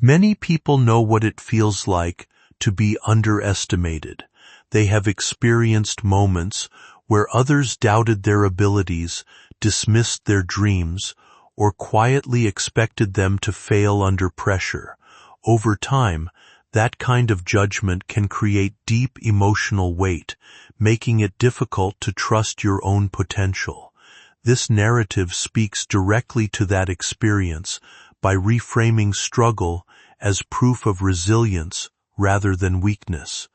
Many people know what it feels like to be underestimated. They have experienced moments where others doubted their abilities, dismissed their dreams, or quietly expected them to fail under pressure. Over time, that kind of judgment can create deep emotional weight, making it difficult to trust your own potential. This narrative speaks directly to that experience by reframing struggle as proof of resilience rather than weakness.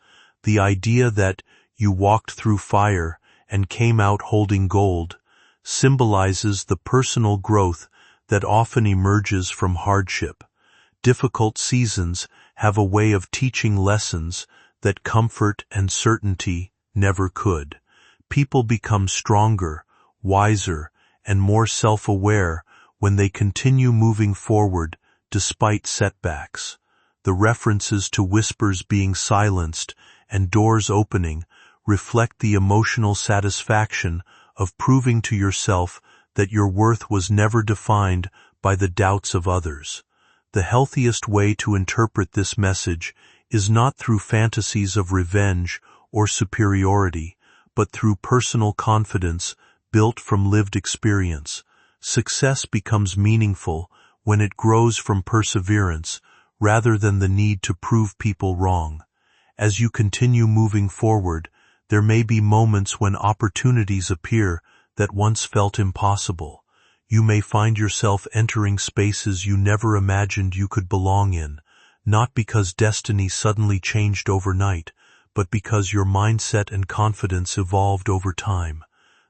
The idea that you walked through fire and came out holding gold symbolizes the personal growth that often emerges from hardship. Difficult seasons have a way of teaching lessons that comfort and certainty never could. People become stronger, wiser, and more self-aware when they continue moving forward despite setbacks. The references to whispers being silenced and doors opening reflect the emotional satisfaction of proving to yourself that your worth was never defined by the doubts of others. The healthiest way to interpret this message is not through fantasies of revenge or superiority, but through personal confidence built from lived experience. Success becomes meaningful when it grows from perseverance rather than the need to prove people wrong. As you continue moving forward, there may be moments when opportunities appear that once felt impossible. You may find yourself entering spaces you never imagined you could belong in, not because destiny suddenly changed overnight, but because your mindset and confidence evolved over time.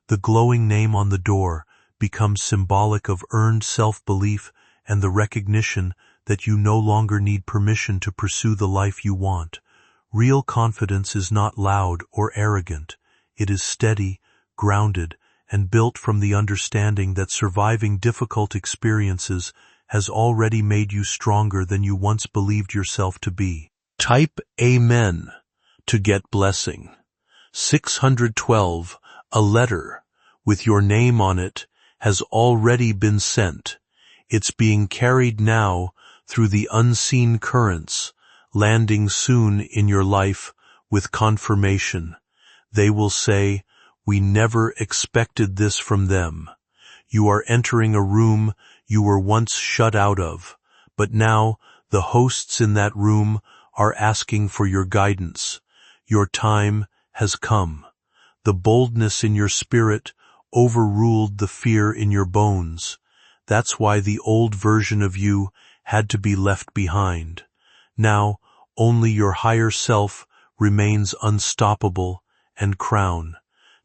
The glowing name on the door becomes symbolic of earned self-belief and the recognition that you no longer need permission to pursue the life you want. Real confidence is not loud or arrogant. It is steady, grounded, and built from the understanding that surviving difficult experiences has already made you stronger than you once believed yourself to be. Type Amen to get blessing. 612. A letter with your name on it has already been sent. It's being carried now through the unseen currents, landing soon in your life with confirmation. They will say, "We never expected this from them." You are entering a room you were once shut out of, but now the hosts in that room are asking for your guidance. Your time has come. The boldness in your spirit overruled the fear in your bones. That's why the old version of you had to be left behind. Now, only your higher self remains unstoppable and crown.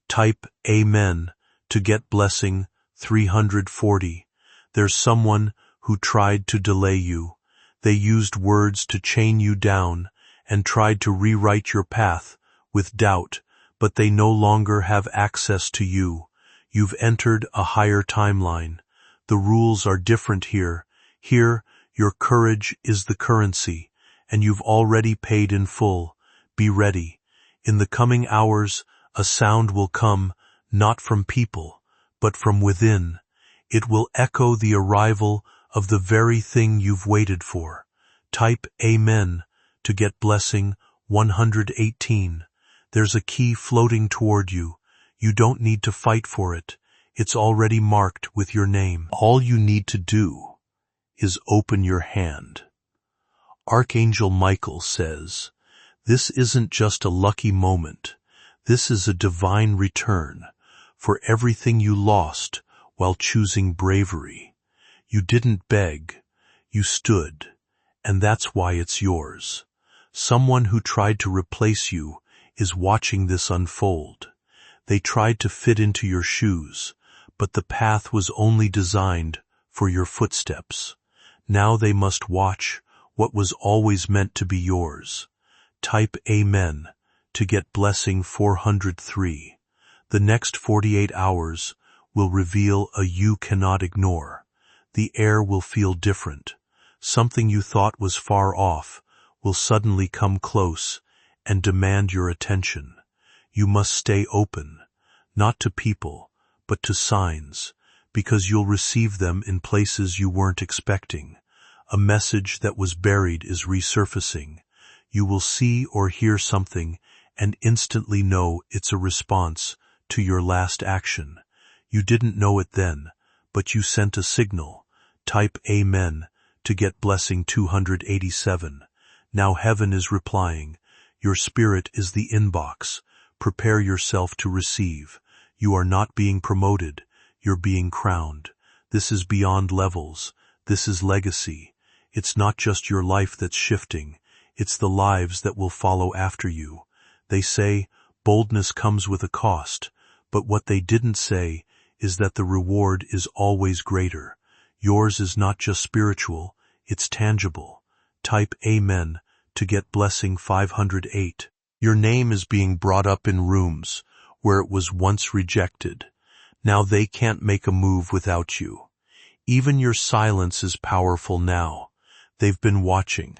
Type Amen to get blessing. 340. There's someone who tried to delay you. They used words to chain you down and tried to rewrite your path with doubt, but they no longer have access to you. You've entered a higher timeline. The rules are different here. Here, your courage is the currency, and you've already paid in full. Be ready. In the coming hours, a sound will come, not from people, but from within. It will echo the arrival of the very thing you've waited for. Type Amen to get blessing. 118. There's a key floating toward you. You don't need to fight for it. It's already marked with your name. All you need to do is open your hand. Archangel Michael says, "This isn't just a lucky moment. This is a divine return for everything you lost while choosing bravery. You didn't beg, you stood, and that's why it's yours. Someone who tried to replace you is watching this unfold. They tried to fit into your shoes, but the path was only designed for your footsteps. Now they must watch what was always meant to be yours." Type Amen to get blessing. 403. The next 48 hours will reveal a you cannot ignore. The air will feel different. Something you thought was far off will suddenly come close and demand your attention. You must stay open, not to people, but to signs, because you'll receive them in places you weren't expecting. A message that was buried is resurfacing. You will see or hear something and instantly know it's a response to your last action. You didn't know it then, but you sent a signal. Type Amen to get blessing 287. Now heaven is replying. Your spirit is the inbox. Prepare yourself to receive. You are not being promoted. You're being crowned. This is beyond levels. This is legacy. It's not just your life that's shifting. It's the lives that will follow after you. They say boldness comes with a cost, but what they didn't say is that the reward is always greater. Yours is not just spiritual, it's tangible. Type Amen to get blessing 508. Your name is being brought up in rooms where it was once rejected. Now they can't make a move without you. Even your silence is powerful now. They've been watching,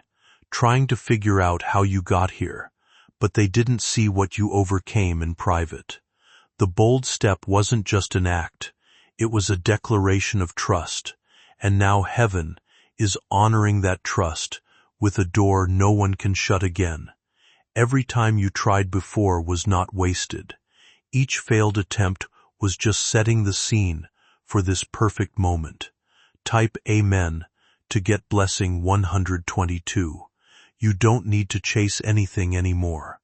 trying to figure out how you got here, but they didn't see what you overcame in private. The bold step wasn't just an act, it was a declaration of trust, and now heaven is honoring that trust with a door no one can shut again. Every time you tried before was not wasted. Each failed attempt was just setting the scene for this perfect moment. Type Amen to get blessing 122. You don't need to chase anything anymore.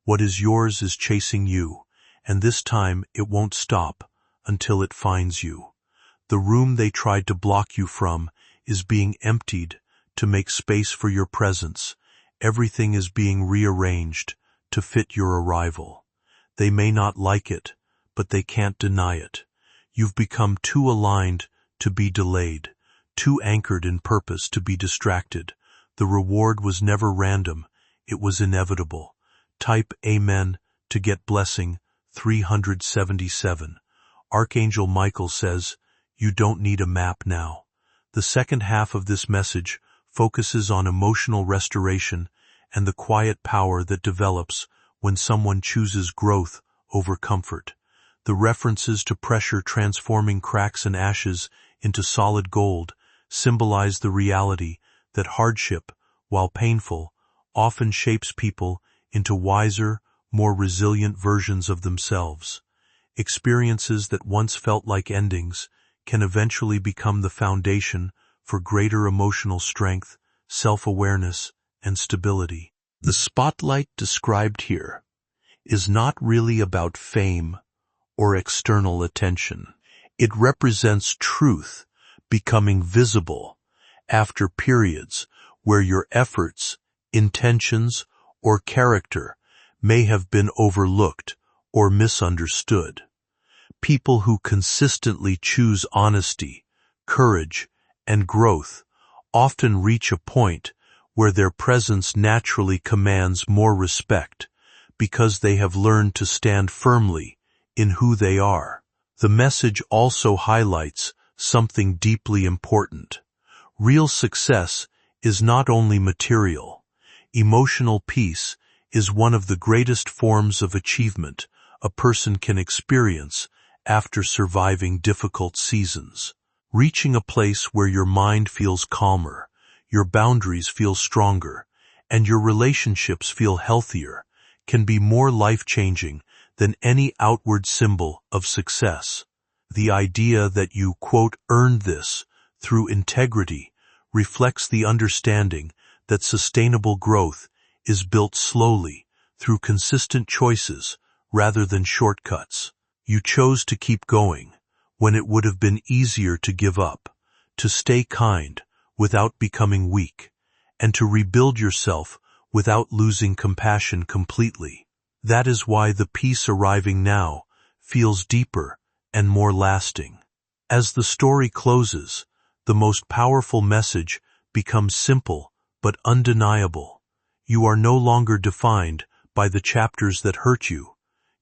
What is yours is chasing you, and this time it won't stop until it finds you. The room they tried to block you from is being emptied to make space for your presence. Everything is being rearranged to fit your arrival. They may not like it, but they can't deny it. You've become too aligned to be delayed, too anchored in purpose to be distracted. The reward was never random, it was inevitable. Type Amen to get blessing 377. Archangel Michael says, you don't need a map now. The second half of this message focuses on emotional restoration and the quiet power that develops when someone chooses growth over comfort. The references to pressure transforming cracks and ashes into solid gold symbolize the reality that hardship, while painful, often shapes people into wiser, more resilient versions of themselves. Experiences that once felt like endings can eventually become the foundation for greater emotional strength, self-awareness, and stability. The spotlight described here is not really about fame or external attention. It represents truth becoming visible after periods where your efforts, intentions, or character may have been overlooked or misunderstood. People who consistently choose honesty, courage, and growth often reach a point where their presence naturally commands more respect because they have learned to stand firmly in who they are. The message also highlights something deeply important. Real success is not only material. Emotional peace is one of the greatest forms of achievement a person can experience after surviving difficult seasons. Reaching a place where your mind feels calmer, your boundaries feel stronger, and your relationships feel healthier can be more life-changing than any outward symbol of success. The idea that you, quote, earned this through integrity reflects the understanding that sustainable growth is built slowly through consistent choices rather than shortcuts. You chose to keep going when it would have been easier to give up, to stay kind without becoming weak, and to rebuild yourself without losing compassion completely. That is why the peace arriving now feels deeper and more lasting. As the story closes, the most powerful message becomes simple but undeniable. You are no longer defined by the chapters that hurt you.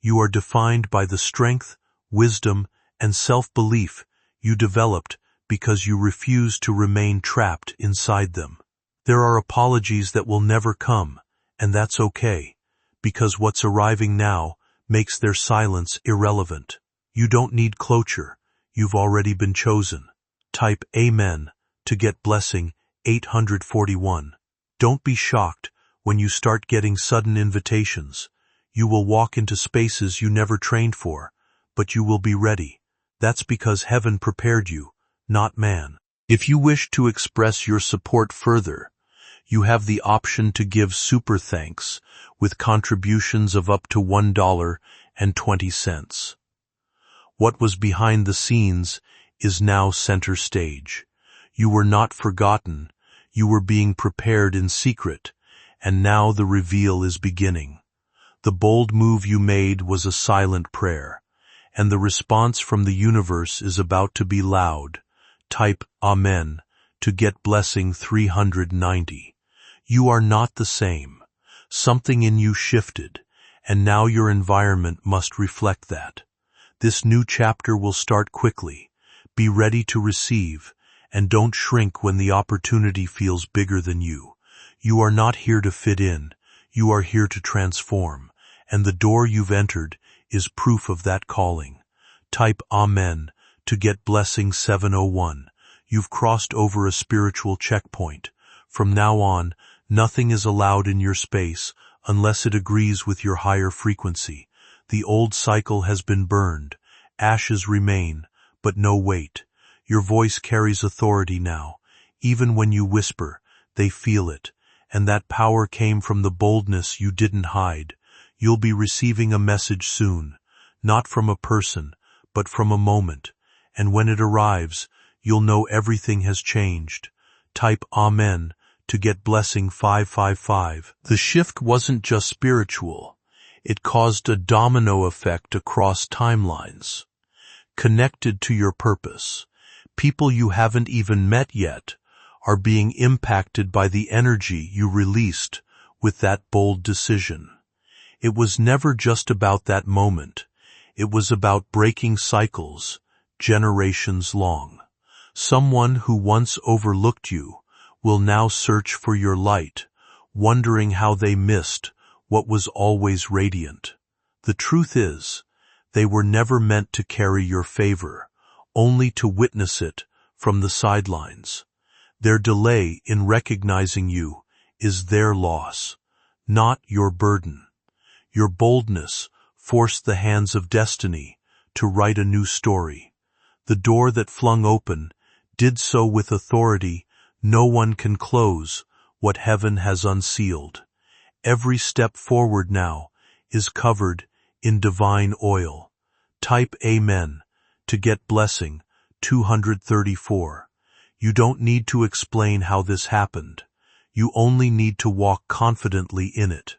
You are defined by the strength, wisdom, and self-belief you developed because you refuse to remain trapped inside them. There are apologies that will never come, and that's okay, because what's arriving now makes their silence irrelevant. You don't need closure, you've already been chosen. Type Amen to get blessing 841. Don't be shocked when you start getting sudden invitations. You will walk into spaces you never trained for, but you will be ready. That's because heaven prepared you, not man. If you wish to express your support further, you have the option to give super thanks with contributions of up to $1.20. What was behind the scenes is now center stage. You were not forgotten, you were being prepared in secret, and now the reveal is beginning. The bold move you made was a silent prayer, and the response from the universe is about to be loud. Type Amen to get blessing 390. You are not the same. Something in you shifted, and now your environment must reflect that. This new chapter will start quickly. Be ready to receive, and don't shrink when the opportunity feels bigger than you. You are not here to fit in. You are here to transform, and the door you've entered is proof of that calling. Type Amen to get blessing 701. You've crossed over a spiritual checkpoint. From now on, nothing is allowed in your space unless it agrees with your higher frequency. The old cycle has been burned. Ashes remain, but no weight. Your voice carries authority now. Even when you whisper, they feel it. And that power came from the boldness you didn't hide. You'll be receiving a message soon. Not from a person, but from a moment. And when it arrives, you'll know everything has changed. Type Amen to get blessing 555. The shift wasn't just spiritual. It caused a domino effect across timelines. Connected to your purpose, people you haven't even met yet are being impacted by the energy you released with that bold decision. It was never just about that moment. It was about breaking cycles, generations long. Someone who once overlooked you will now search for your light, wondering how they missed what was always radiant. The truth is, they were never meant to carry your favor, only to witness it from the sidelines. Their delay in recognizing you is their loss, not your burden. Your boldness forced the hands of destiny to write a new story. The door that flung open did so with authority. No one can close what heaven has unsealed. Every step forward now is covered in divine oil. Type Amen to get blessing 234. You don't need to explain how this happened. You only need to walk confidently in it,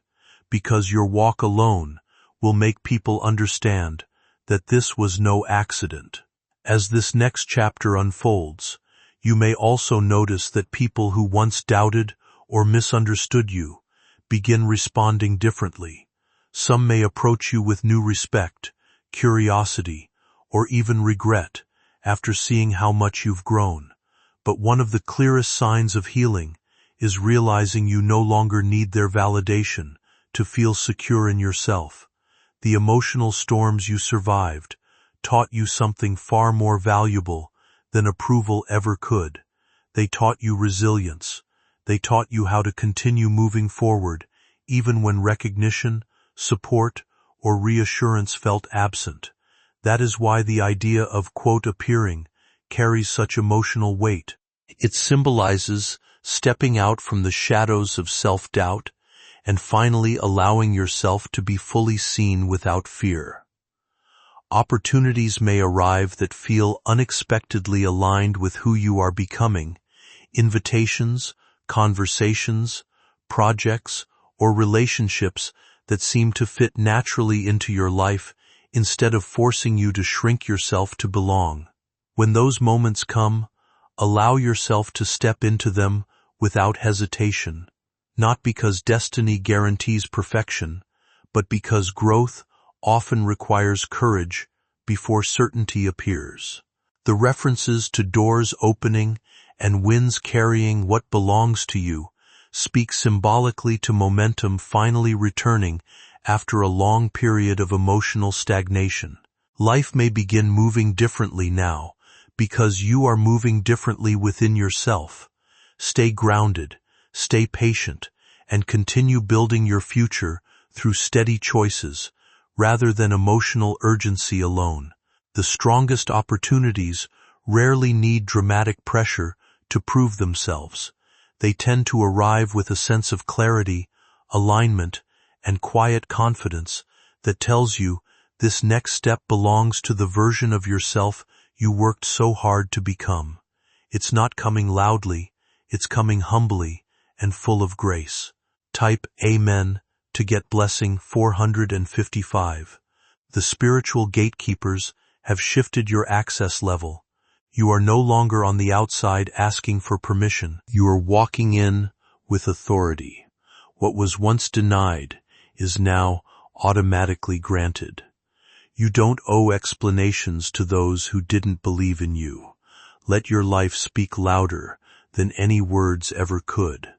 because your walk alone will make people understand that this was no accident. As this next chapter unfolds, you may also notice that people who once doubted or misunderstood you begin responding differently. Some may approach you with new respect, curiosity, or even regret after seeing how much you've grown. But one of the clearest signs of healing is realizing you no longer need their validation to feel secure in yourself. The emotional storms you survived taught you something far more valuable than approval ever could. They taught you resilience. They taught you how to continue moving forward, even when recognition, support, or reassurance felt absent. That is why the idea of, quote, appearing carries such emotional weight. It symbolizes stepping out from the shadows of self-doubt and finally allowing yourself to be fully seen without fear. Opportunities may arrive that feel unexpectedly aligned with who you are becoming. Invitations, conversations, projects, or relationships that seem to fit naturally into your life instead of forcing you to shrink yourself to belong. When those moments come, allow yourself to step into them without hesitation, not because destiny guarantees perfection, but because growth often requires courage before certainty appears. The references to doors opening and winds carrying what belongs to you speak symbolically to momentum finally returning after a long period of emotional stagnation. Life may begin moving differently now because you are moving differently within yourself. Stay grounded, stay patient, and continue building your future through steady choices rather than emotional urgency alone. The strongest opportunities rarely need dramatic pressure to prove themselves. They tend to arrive with a sense of clarity, alignment, and quiet confidence that tells you this next step belongs to the version of yourself you worked so hard to become. It's not coming loudly, it's coming humbly and full of grace. Type Amen to get blessing 455. The spiritual gatekeepers have shifted your access level. You are no longer on the outside asking for permission. You are walking in with authority. What was once denied is now automatically granted. You don't owe explanations to those who didn't believe in you. Let your life speak louder than any words ever could.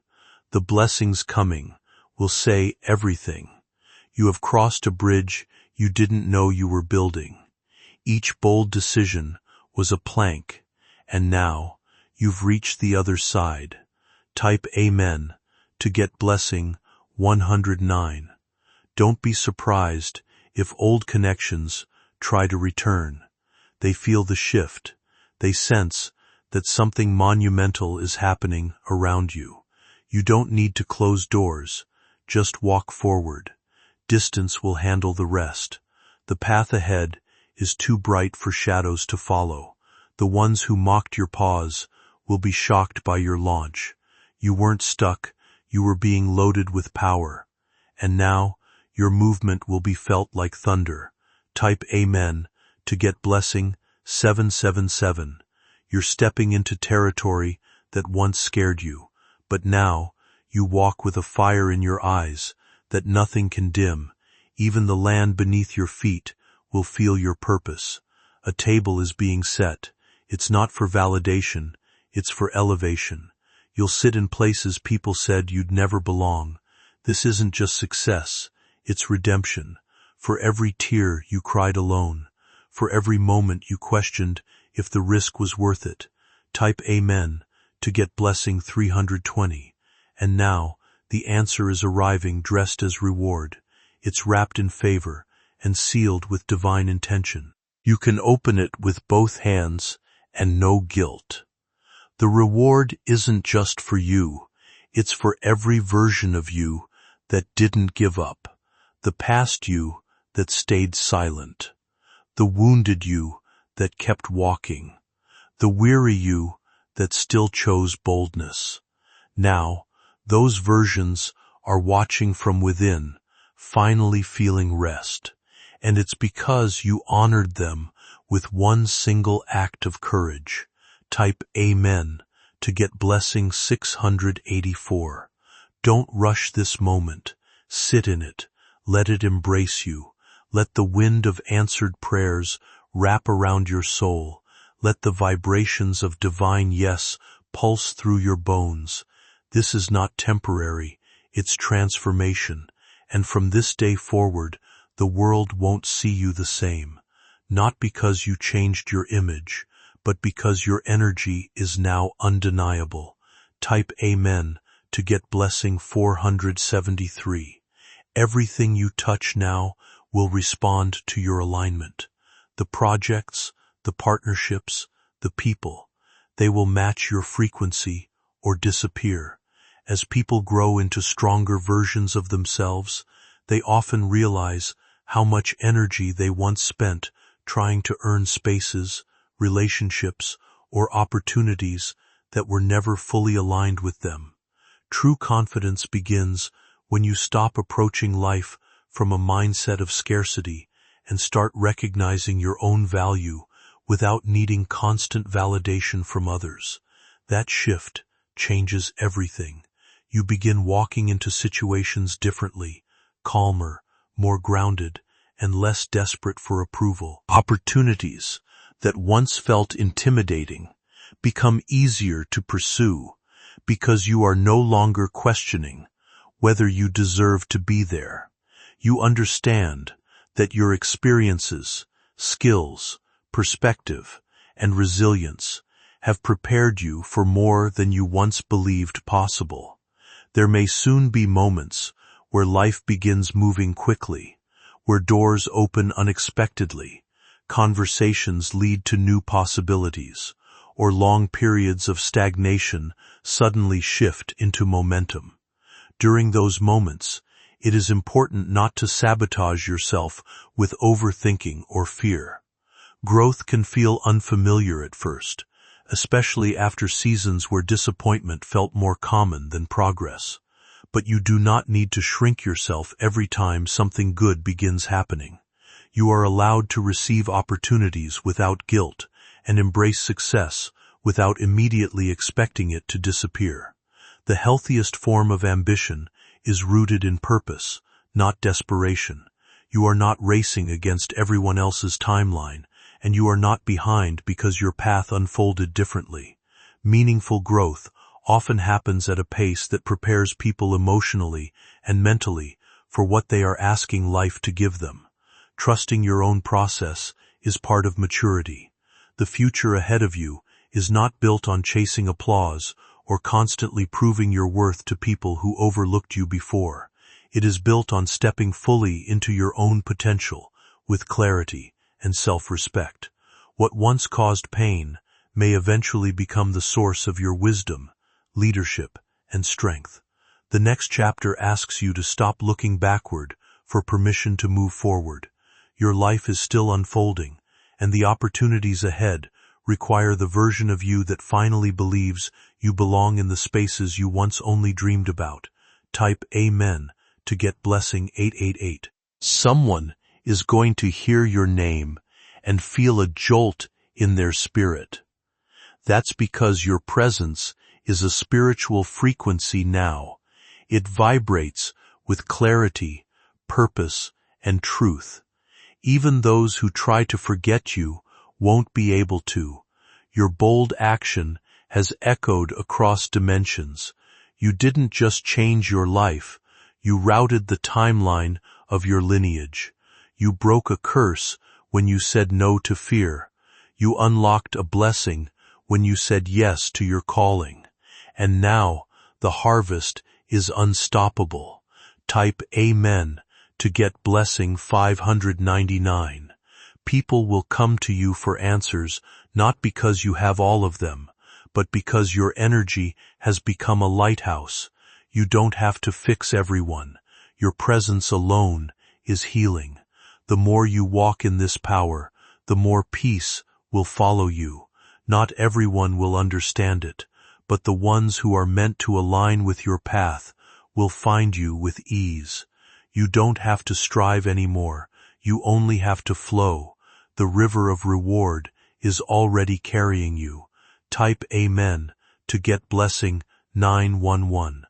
The blessings coming will say everything. You have crossed a bridge you didn't know you were building. Each bold decision was a plank, and now you've reached the other side. Type Amen to get blessing 109. Don't be surprised if old connections try to return. They feel the shift. They sense that something monumental is happening around you. You don't need to close doors. Just walk forward. Distance will handle the rest. The path ahead is too bright for shadows to follow. The ones who mocked your pause will be shocked by your launch. You weren't stuck, you were being loaded with power. And now, your movement will be felt like thunder. Type Amen to get blessing 777. You're stepping into territory that once scared you, but now you walk with a fire in your eyes that nothing can dim. Even the land beneath your feet will feel your purpose. A table is being set. It's not for validation, it's for elevation. You'll sit in places people said you'd never belong. This isn't just success, it's redemption. For every tear you cried alone, for every moment you questioned if the risk was worth it. Type Amen to get blessing 320. And now, the answer is arriving dressed as reward. It's wrapped in favor and sealed with divine intention. You can open it with both hands and no guilt. The reward isn't just for you. It's for every version of you that didn't give up. The past you that stayed silent. The wounded you that kept walking. The weary you that still chose boldness. Now, those versions are watching from within, finally feeling rest. And it's because you honored them with one single act of courage. Type Amen to get blessing 684. Don't rush this moment. Sit in it. Let it embrace you. Let the wind of answered prayers wrap around your soul. Let the vibrations of divine yes pulse through your bones. This is not temporary, it's transformation. And from this day forward, the world won't see you the same. Not because you changed your image, but because your energy is now undeniable. Type Amen to get blessing 473. Everything you touch now will respond to your alignment. The projects, the partnerships, the people, they will match your frequency or disappear. As people grow into stronger versions of themselves, they often realize how much energy they once spent trying to earn spaces, relationships, or opportunities that were never fully aligned with them. True confidence begins when you stop approaching life from a mindset of scarcity and start recognizing your own value without needing constant validation from others. That shift changes everything. You begin walking into situations differently, calmer, more grounded, and less desperate for approval. Opportunities that once felt intimidating become easier to pursue because you are no longer questioning whether you deserve to be there. You understand that your experiences, skills, perspective, and resilience have prepared you for more than you once believed possible. There may soon be moments where life begins moving quickly, where doors open unexpectedly, conversations lead to new possibilities, or long periods of stagnation suddenly shift into momentum. During those moments, it is important not to sabotage yourself with overthinking or fear. Growth can feel unfamiliar at first, especially after seasons where disappointment felt more common than progress. But you do not need to shrink yourself every time something good begins happening. You are allowed to receive opportunities without guilt and embrace success without immediately expecting it to disappear. The healthiest form of ambition is rooted in purpose, not desperation. You are not racing against everyone else's timeline, and you are not behind because your path unfolded differently. Meaningful growth often happens at a pace that prepares people emotionally and mentally for what they are asking life to give them. Trusting your own process is part of maturity. The future ahead of you is not built on chasing applause or constantly proving your worth to people who overlooked you before. It is built on stepping fully into your own potential with clarity and self-respect. What once caused pain may eventually become the source of your wisdom, leadership, and strength. The next chapter asks you to stop looking backward for permission to move forward. Your life is still unfolding, and the opportunities ahead require the version of you that finally believes you belong in the spaces you once only dreamed about. Type Amen to get blessing 888. Someone is going to hear your name and feel a jolt in their spirit. That's because your presence is a spiritual frequency now. It vibrates with clarity, purpose, and truth. Even those who try to forget you won't be able to. Your bold action has echoed across dimensions. You didn't just change your life, you routed the timeline of your lineage. You broke a curse when you said no to fear. You unlocked a blessing when you said yes to your calling. And now the harvest is unstoppable. Type Amen to get blessing 599. People will come to you for answers not because you have all of them, but because your energy has become a lighthouse. You don't have to fix everyone. Your presence alone is healing. The more you walk in this power, the more peace will follow you. Not everyone will understand it, but the ones who are meant to align with your path will find you with ease. You don't have to strive anymore. You only have to flow. The river of reward is already carrying you. Type Amen to get blessing 911.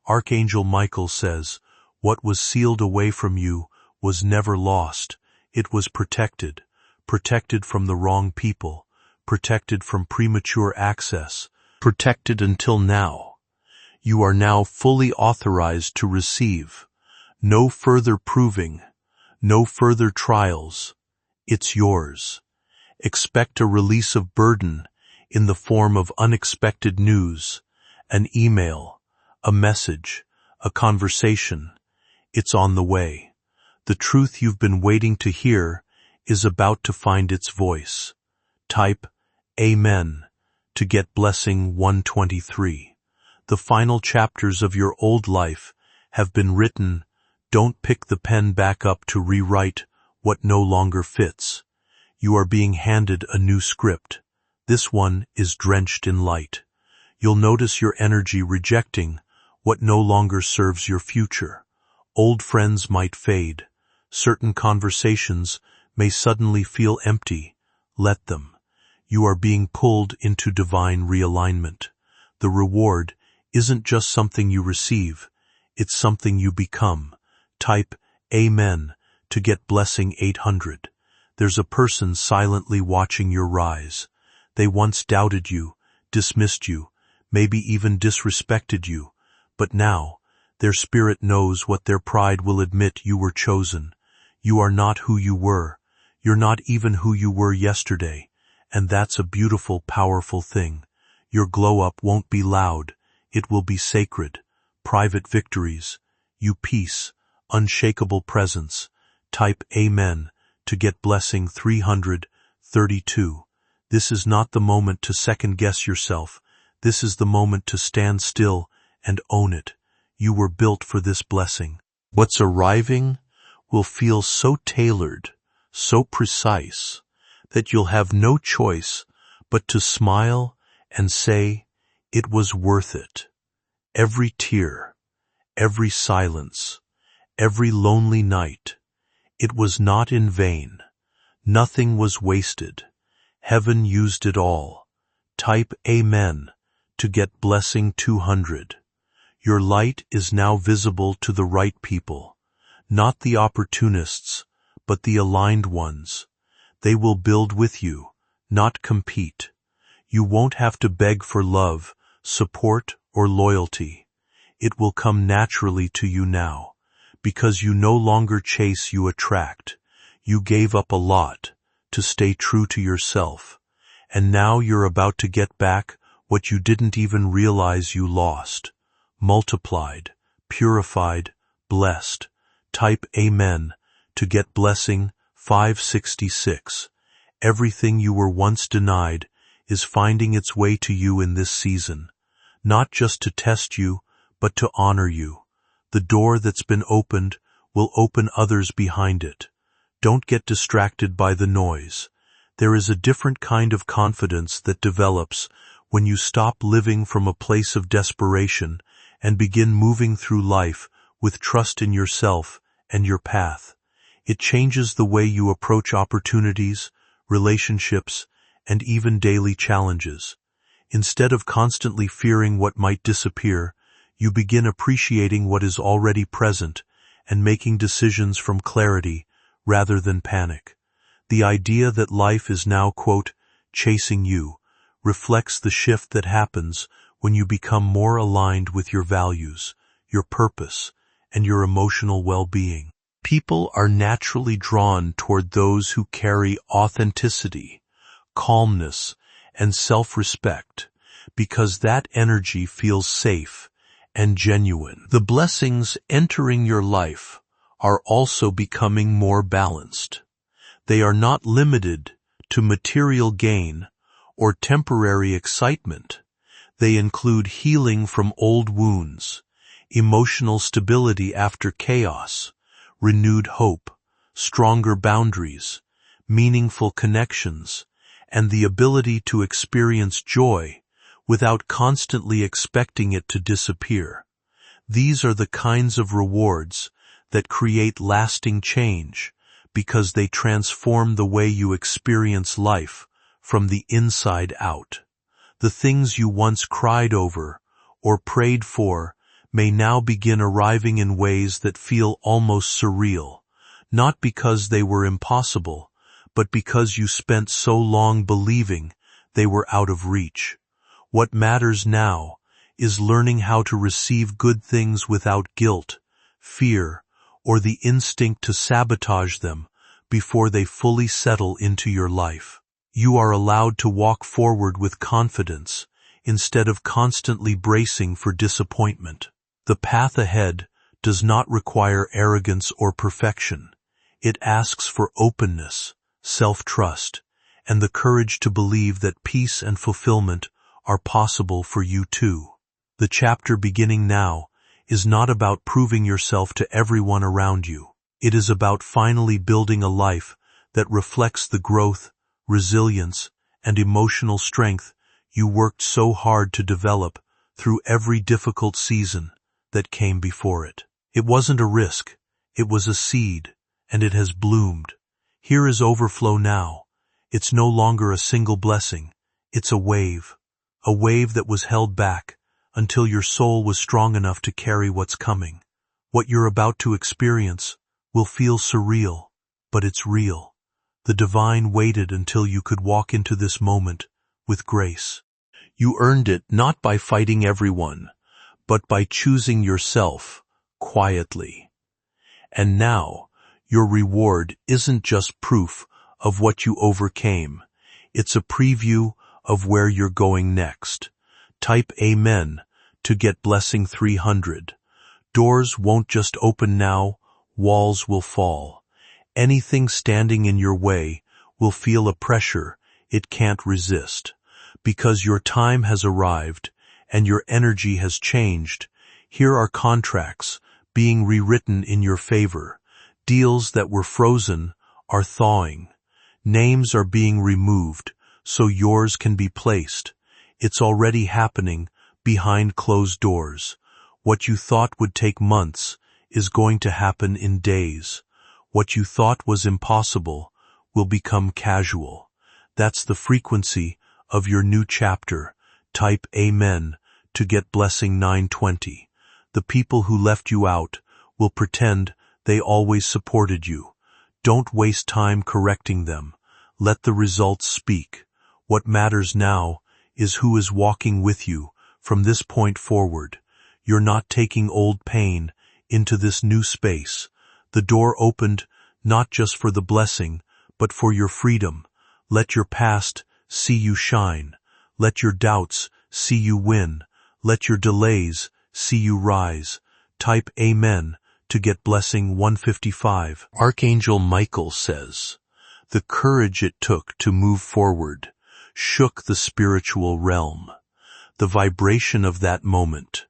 Archangel Michael says, what was sealed away from you was never lost. It was protected. Protected from the wrong people. Protected from premature access. Protected until now. You are now fully authorized to receive. No further proving. No further trials. It's yours. Expect a release of burden in the form of unexpected news, an email, a message, a conversation. It's on the way. The truth you've been waiting to hear is about to find its voice. Type Amen to get blessing 123. The final chapters of your old life have been written. Don't pick the pen back up to rewrite what no longer fits. You are being handed a new script. This one is drenched in light. You'll notice your energy rejecting what no longer serves your future. Old friends might fade. Certain conversations may suddenly feel empty. Let them. You are being pulled into divine realignment. The reward isn't just something you receive, it's something you become. Type Amen to get blessing 800. There's a person silently watching your rise. They once doubted you, dismissed you, maybe even disrespected you, but now their spirit knows what their pride will admit. You were chosen. You are not who you were. You're not even who you were yesterday, and that's a beautiful, powerful thing. Your glow-up won't be loud. It will be sacred. Private victories. You peace. Unshakable presence. Type Amen to get blessing 332. This is not the moment to second-guess yourself. This is the moment to stand still and own it. You were built for this blessing. What's arriving will feel so tailored, so precise, that you'll have no choice but to smile and say, it was worth it. Every tear, every silence, every lonely night, it was not in vain. Nothing was wasted. Heaven used it all. Type Amen to get blessing 200. Your light is now visible to the right people, not the opportunists, but the aligned ones. They will build with you, not compete. You won't have to beg for love, support, or loyalty. It will come naturally to you now, because you no longer chase, you attract. You gave up a lot to stay true to yourself, and now you're about to get back what you didn't even realize you lost. Multiplied, purified, blessed. Type Amen to get blessing 566. Everything you were once denied is finding its way to you in this season, not just to test you, but to honor you. The door that's been opened will open others behind it. Don't get distracted by the noise. There is a different kind of confidence that develops when you stop living from a place of desperation and begin moving through life with trust in yourself and your path. It changes the way you approach opportunities, relationships, and even daily challenges. Instead of constantly fearing what might disappear, you begin appreciating what is already present and making decisions from clarity rather than panic. The idea that life is now, quote, chasing you, reflects the shift that happens when you become more aligned with your values, your purpose, and your emotional well-being. People are naturally drawn toward those who carry authenticity, calmness, and self-respect, because that energy feels safe and genuine. The blessings entering your life are also becoming more balanced. They are not limited to material gain or temporary excitement. They include healing from old wounds, emotional stability after chaos, renewed hope, stronger boundaries, meaningful connections, and the ability to experience joy without constantly expecting it to disappear. These are the kinds of rewards that create lasting change because they transform the way you experience life from the inside out. The things you once cried over or prayed for may now begin arriving in ways that feel almost surreal, not because they were impossible, but because you spent so long believing they were out of reach. What matters now is learning how to receive good things without guilt, fear, or the instinct to sabotage them before they fully settle into your life. You are allowed to walk forward with confidence instead of constantly bracing for disappointment. The path ahead does not require arrogance or perfection. It asks for openness, self-trust, and the courage to believe that peace and fulfillment are possible for you too. The chapter beginning now is not about proving yourself to everyone around you. It is about finally building a life that reflects the growth, resilience, and emotional strength you worked so hard to develop through every difficult season that came before it. It wasn't a risk, it was a seed, and it has bloomed. Here is overflow now. It's no longer a single blessing, it's a wave that was held back until your soul was strong enough to carry what's coming. What you're about to experience will feel surreal, but it's real. The divine waited until you could walk into this moment with grace. You earned it not by fighting everyone, but by choosing yourself quietly. And now, your reward isn't just proof of what you overcame. It's a preview of where you're going next. Type Amen to get blessing 300. Doors won't just open now, walls will fall. Anything standing in your way will feel a pressure it can't resist. Because your time has arrived and your energy has changed, here are contracts being rewritten in your favor. Deals that were frozen are thawing. Names are being removed so yours can be placed. It's already happening behind closed doors. What you thought would take months is going to happen in days. What you thought was impossible will become casual. That's the frequency of your new chapter. Type Amen to get blessing 920. The people who left you out will pretend they always supported you. Don't waste time correcting them. Let the results speak. What matters now is who is walking with you from this point forward. You're not taking old pain into this new space. The door opened not just for the blessing, but for your freedom. Let your past see you shine. Let your doubts see you win. Let your delays see you rise. Type Amen to get blessing 155. Archangel Michael says, the courage it took to move forward shook the spiritual realm. The vibration of that moment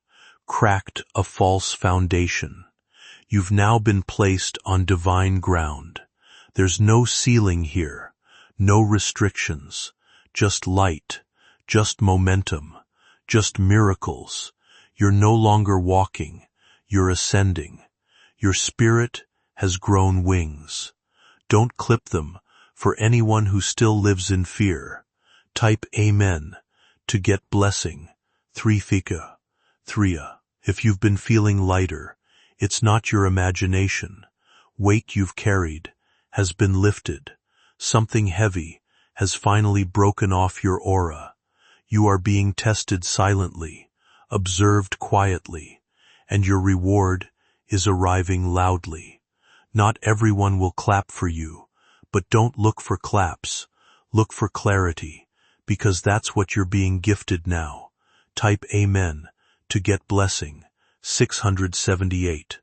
cracked a false foundation. You've now been placed on divine ground. There's no ceiling here, no restrictions, just light, just momentum, just miracles. You're no longer walking, you're ascending. Your spirit has grown wings. Don't clip them for anyone who still lives in fear. Type Amen to get blessing 3 If you've been feeling lighter, it's not your imagination. Weight you've carried has been lifted. Something heavy has finally broken off your aura. You are being tested silently, observed quietly, and your reward is arriving loudly. Not everyone will clap for you, but don't look for claps. Look for clarity, because that's what you're being gifted now. Type Amen to get blessing 678.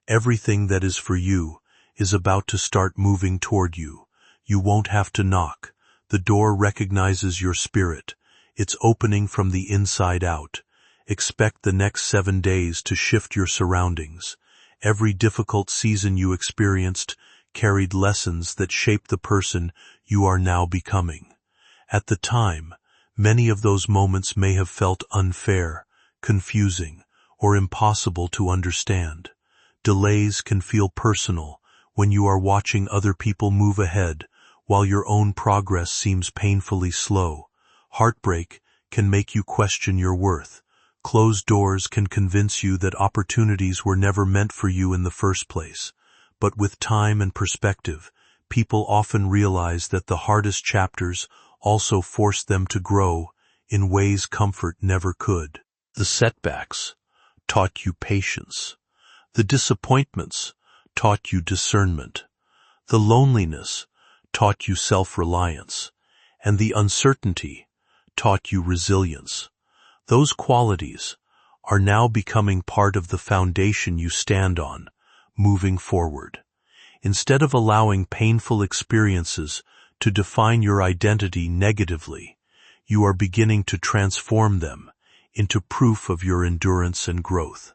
Everything that is for you is about to start moving toward you. You won't have to knock. The door recognizes your spirit. It's opening from the inside out. Expect the next 7 days to shift your surroundings. Every difficult season you experienced carried lessons that shaped the person you are now becoming. At the time, many of those moments may have felt unfair, confusing, or impossible to understand. Delays can feel personal when you are watching other people move ahead while your own progress seems painfully slow. Heartbreak can make you question your worth. Closed doors can convince you that opportunities were never meant for you in the first place. But with time and perspective, people often realize that the hardest chapters also forced them to grow in ways comfort never could. The setbacks taught you patience. The disappointments taught you discernment. The loneliness taught you self-reliance. And the uncertainty taught you resilience. Those qualities are now becoming part of the foundation you stand on, moving forward. Instead of allowing painful experiences to define your identity negatively, you are beginning to transform them into proof of your endurance and growth.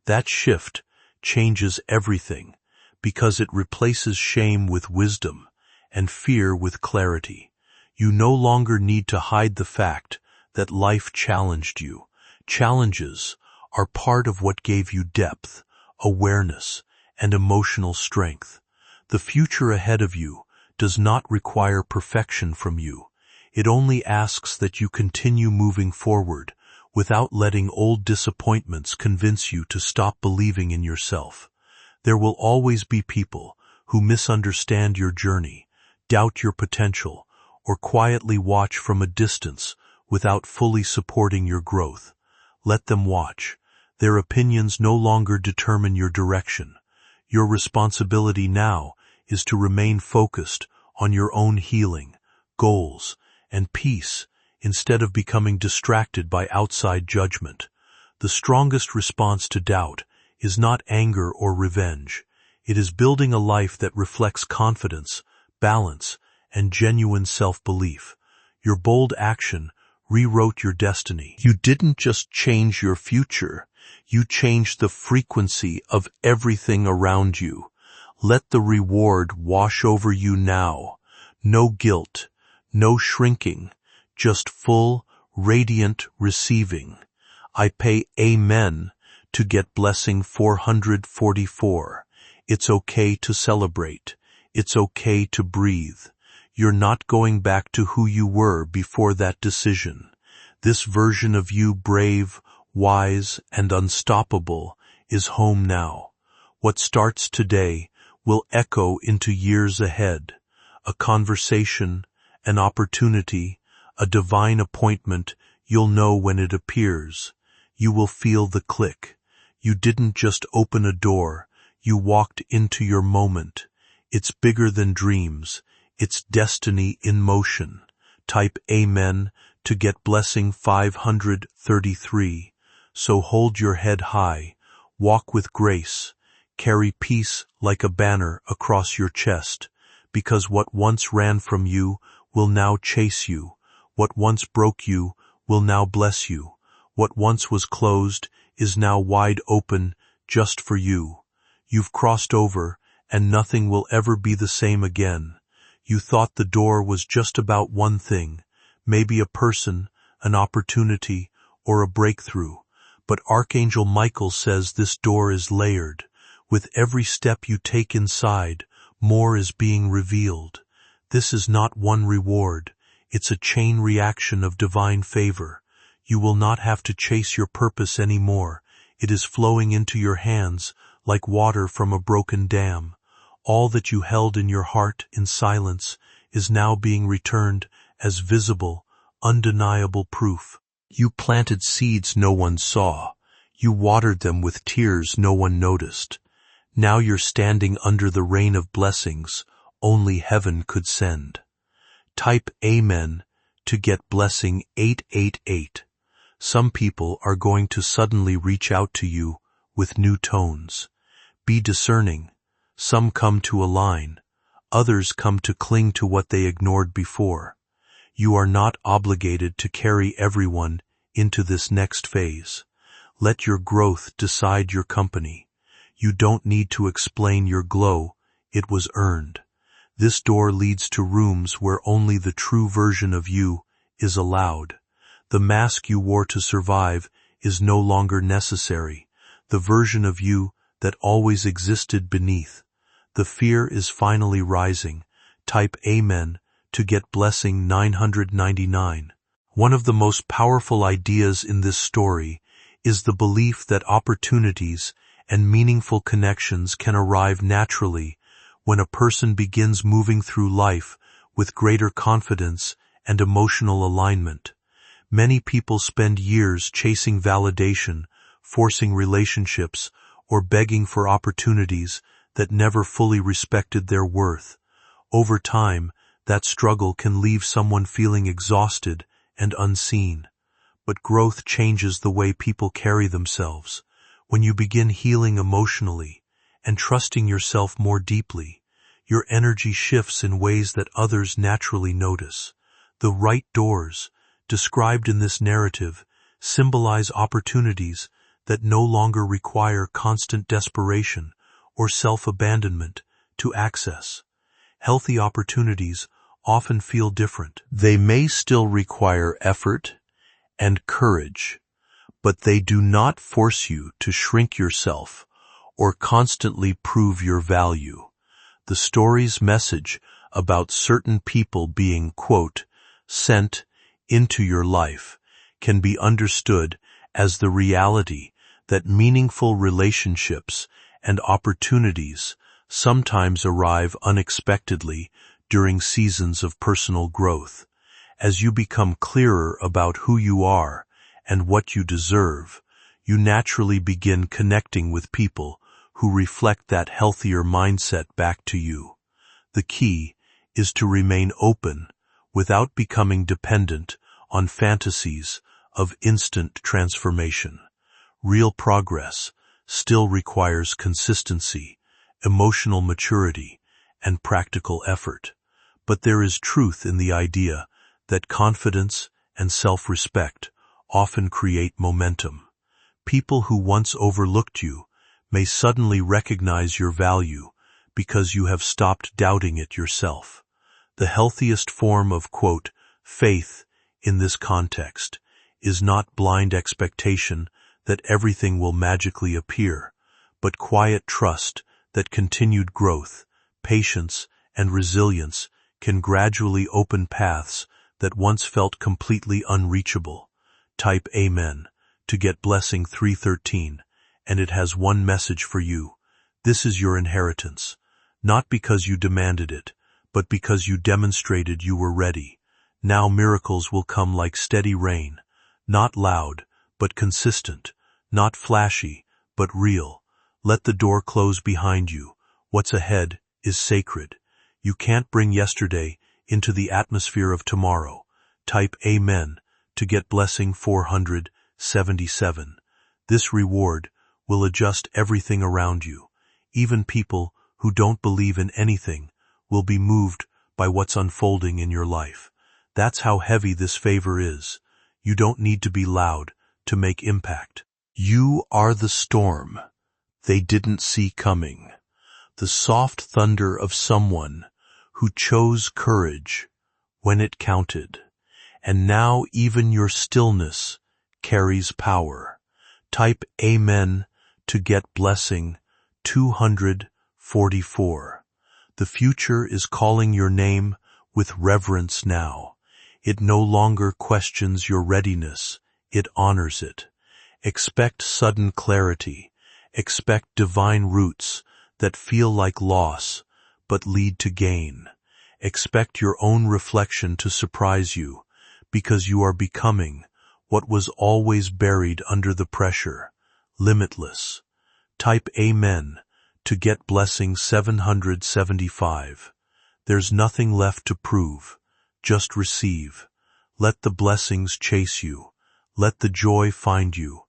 That shift changes everything because it replaces shame with wisdom and fear with clarity. You no longer need to hide the fact that life challenged you. Challenges are part of what gave you depth, awareness, and emotional strength. The future ahead of you does not require perfection from you. It only asks that you continue moving forward without letting old disappointments convince you to stop believing in yourself. There will always be people who misunderstand your journey, doubt your potential, or quietly watch from a distance without fully supporting your growth. Let them watch. Their opinions no longer determine your direction. Your responsibility now is to remain focused on your own healing, goals, and peace instead of becoming distracted by outside judgment. The strongest response to doubt is not anger or revenge. It is building a life that reflects confidence, balance, and genuine self-belief. Your bold action rewrote your destiny. You didn't just change your future, you changed the frequency of everything around you. Let the reward wash over you now. No guilt, no shrinking, just full, radiant receiving. I pay Amen to get blessing 444. It's okay to celebrate. It's okay to breathe. You're not going back to who you were before that decision. This version of you, brave, wise, and unstoppable, is home now. What starts today will echo into years ahead. A conversation, an opportunity, a divine appointment, you'll know when it appears. You will feel the click. You didn't just open a door, you walked into your moment. It's bigger than dreams. It's destiny in motion. Type Amen to get blessing 533. So hold your head high, walk with grace, carry peace like a banner across your chest, because what once ran from you will now chase you. What once broke you will now bless you. What once was closed is now wide open just for you. You've crossed over, and nothing will ever be the same again. You thought the door was just about one thing, maybe a person, an opportunity, or a breakthrough. But Archangel Michael says this door is layered. With every step you take inside, more is being revealed. This is not one reward. It's a chain reaction of divine favor. You will not have to chase your purpose anymore. It is flowing into your hands like water from a broken dam. All that you held in your heart in silence is now being returned as visible, undeniable proof. You planted seeds no one saw. You watered them with tears no one noticed. Now you're standing under the rain of blessings only heaven could send. Type Amen to get blessing 888. Some people are going to suddenly reach out to you with new tones. Be discerning. Some come to align. Others come to cling to what they ignored before. You are not obligated to carry everyone into this next phase. Let your growth decide your company. You don't need to explain your glow. It was earned. This door leads to rooms where only the true version of you is allowed. The mask you wore to survive is no longer necessary. The version of you that always existed beneath. The fear is finally rising. Type Amen to get blessing 999. One of the most powerful ideas in this story is the belief that opportunities and meaningful connections can arrive naturally when a person begins moving through life with greater confidence and emotional alignment. Many people spend years chasing validation, forcing relationships, or begging for opportunities that never fully respected their worth. Over time, that struggle can leave someone feeling exhausted and unseen. But growth changes the way people carry themselves. When you begin healing emotionally and trusting yourself more deeply, your energy shifts in ways that others naturally notice. The right doors, described in this narrative, symbolize opportunities that no longer require constant desperation or self-abandonment to access. Healthy opportunities often feel different. They may still require effort and courage, but they do not force you to shrink yourself or constantly prove your value. The story's message about certain people being, quote, sent into your life can be understood as the reality that meaningful relationships and opportunities sometimes arrive unexpectedly during seasons of personal growth. As you become clearer about who you are and what you deserve, you naturally begin connecting with people who reflect that healthier mindset back to you. The key is to remain open without becoming dependent on fantasies of instant transformation. Real progress still requires consistency, emotional maturity, and practical effort. But there is truth in the idea that confidence and self-respect often create momentum. People who once overlooked you may suddenly recognize your value because you have stopped doubting it yourself. The healthiest form of, quote, faith in this context is not blind expectation that everything will magically appear, but quiet trust that continued growth, patience, and resilience can gradually open paths that once felt completely unreachable. Type Amen to get blessing 313, and it has one message for you. This is your inheritance, not because you demanded it, but because you demonstrated you were ready. Now miracles will come like steady rain, not loud, but consistent, not flashy, but real. Let the door close behind you. What's ahead is sacred. You can't bring yesterday into the atmosphere of tomorrow. Type Amen to get blessing 477. This reward will adjust everything around you. Even people who don't believe in anything will be moved by what's unfolding in your life. That's how heavy this favor is. You don't need to be loud to make impact. You are the storm they didn't see coming, the soft thunder of someone who chose courage when it counted. And now even your stillness carries power. Type Amen to get blessing 244. The future is calling your name with reverence now. It no longer questions your readiness, it honors it. Expect sudden clarity. Expect divine roots that feel like loss, but lead to gain. Expect your own reflection to surprise you, because you are becoming what was always buried under the pressure, limitless. Type Amen to get blessing 775. There's nothing left to prove, just receive. Let the blessings chase you. Let the joy find you.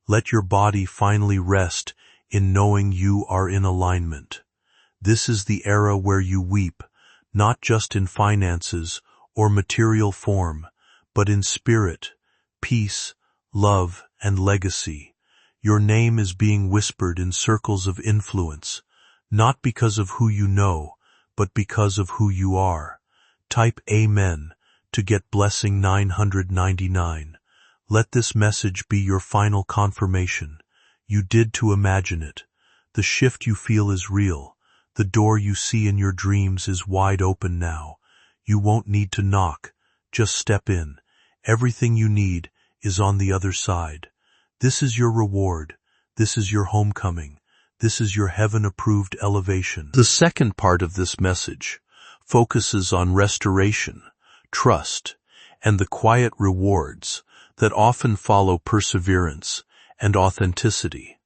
Let your body finally rest in knowing you are in alignment. This is the era where you weep, not just in finances or material form, but in spirit, peace, love, and legacy. Your name is being whispered in circles of influence, not because of who you know, but because of who you are. Type Amen to get blessing 999. Let this message be your final confirmation. You did to imagine it. The shift you feel is real. The door you see in your dreams is wide open now. You won't need to knock. Just step in. Everything you need is on the other side. This is your reward. This is your homecoming. This is your heaven-approved elevation. The second part of this message focuses on restoration, trust, and the quiet rewards that often follow perseverance and authenticity.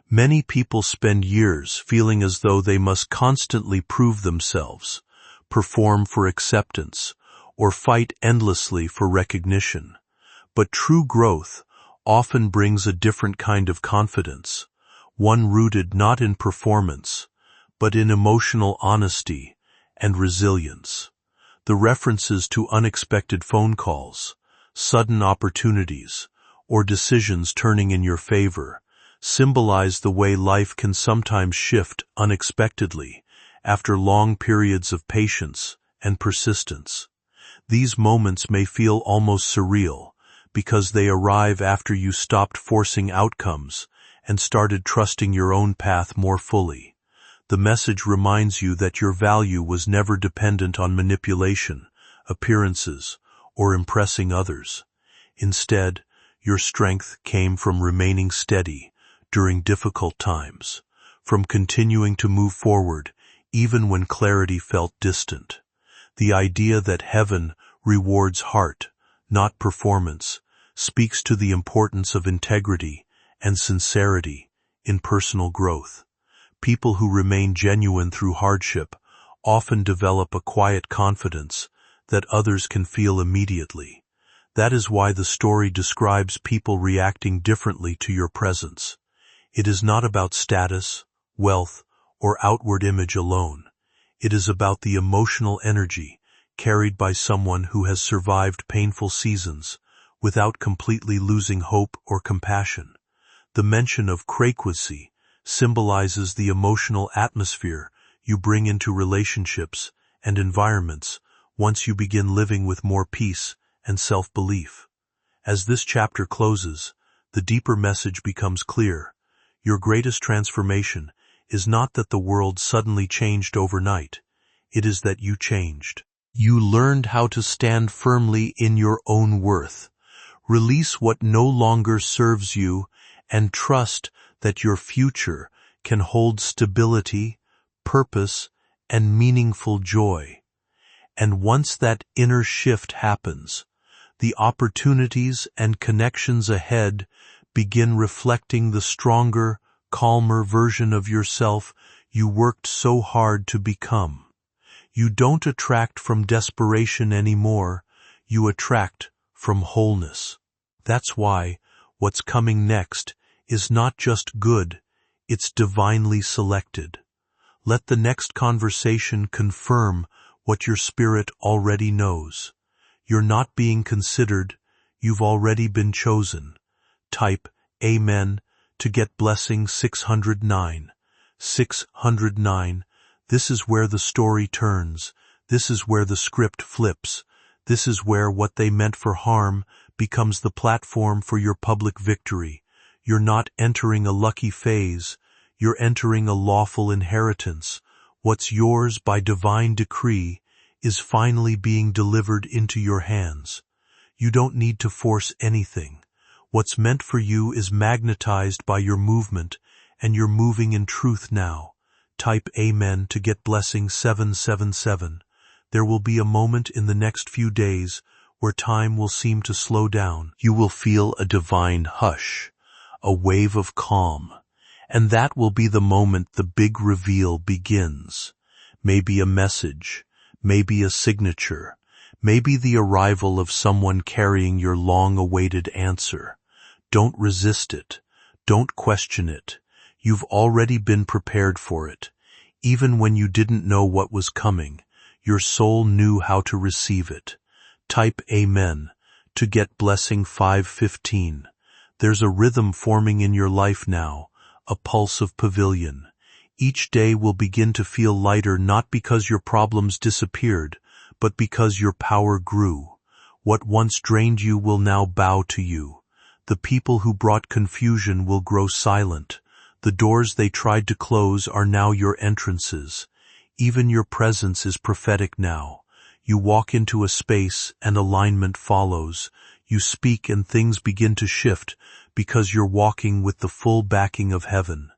Many people spend years feeling as though they must constantly prove themselves, perform for acceptance, or fight endlessly for recognition. But true growth often brings a different kind of confidence, one rooted not in performance, but in emotional honesty and resilience. The references to unexpected phone calls, sudden opportunities, or decisions turning in your favor symbolize the way life can sometimes shift unexpectedly after long periods of patience and persistence. These moments may feel almost surreal because they arrive after you stopped forcing outcomes and started trusting your own path more fully. The message reminds you that your value was never dependent on manipulation, appearances, or impressing others. Instead, your strength came from remaining steady during difficult times, from continuing to move forward even when clarity felt distant. The idea that heaven rewards heart, not performance, speaks to the importance of integrity and sincerity in personal growth. People who remain genuine through hardship often develop a quiet confidence that others can feel immediately. That is why the story describes people reacting differently to your presence. It is not about status, wealth, or outward image alone. It is about the emotional energy carried by someone who has survived painful seasons without completely losing hope or compassion. The mention of frequency symbolizes the emotional atmosphere you bring into relationships and environments once you begin living with more peace and self-belief. As this chapter closes, the deeper message becomes clear. Your greatest transformation is not that the world suddenly changed overnight. It is that you changed. You learned how to stand firmly in your own worth, release what no longer serves you, and trust that your future can hold stability, purpose, and meaningful joy. And once that inner shift happens, the opportunities and connections ahead begin reflecting the stronger, calmer version of yourself you worked so hard to become. You don't attract from desperation anymore, you attract from wholeness. That's why what's coming next is not just good, it's divinely selected. Let the next conversation confirm what your spirit already knows. You're not being considered, you've already been chosen. Type Amen to get blessing 609. 609. This is where the story turns. This is where the script flips. This is where what they meant for harm becomes the platform for your public victory. You're not entering a lucky phase. You're entering a lawful inheritance. What's yours by divine decree is finally being delivered into your hands. You don't need to force anything. What's meant for you is magnetized by your movement, and you're moving in truth now. Type Amen to get blessing 777. There will be a moment in the next few days where time will seem to slow down. You will feel a divine hush, a wave of calm, and that will be the moment the big reveal begins. Maybe a message, maybe a signature, maybe the arrival of someone carrying your long-awaited answer. Don't resist it. Don't question it. You've already been prepared for it. Even when you didn't know what was coming, your soul knew how to receive it. Type Amen to get blessing 515. There's a rhythm forming in your life now, a pulse of pavilion. Each day will begin to feel lighter not because your problems disappeared, but because your power grew. What once drained you will now bow to you. The people who brought confusion will grow silent. The doors they tried to close are now your entrances. Even your presence is prophetic now. You walk into a space and alignment follows. You speak and things begin to shift because you're walking with the full backing of heaven.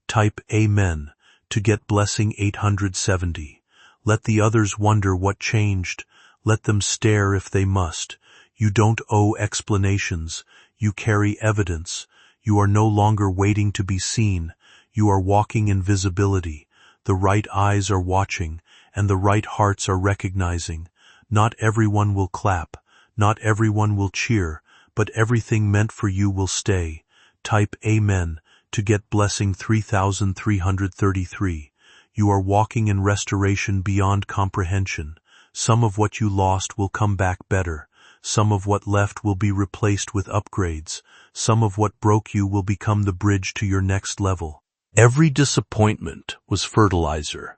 Type Amen to get blessing 870. Let the others wonder what changed. Let them stare if they must. You don't owe explanations. You carry evidence. You are no longer waiting to be seen. You are walking in visibility. The right eyes are watching, and the right hearts are recognizing. Not everyone will clap. Not everyone will cheer, but everything meant for you will stay. Type Amen to get blessing 3333. You are walking in restoration beyond comprehension. Some of what you lost will come back better. Some of what left will be replaced with upgrades. Some of what broke you will become the bridge to your next level. Every disappointment was fertilizer.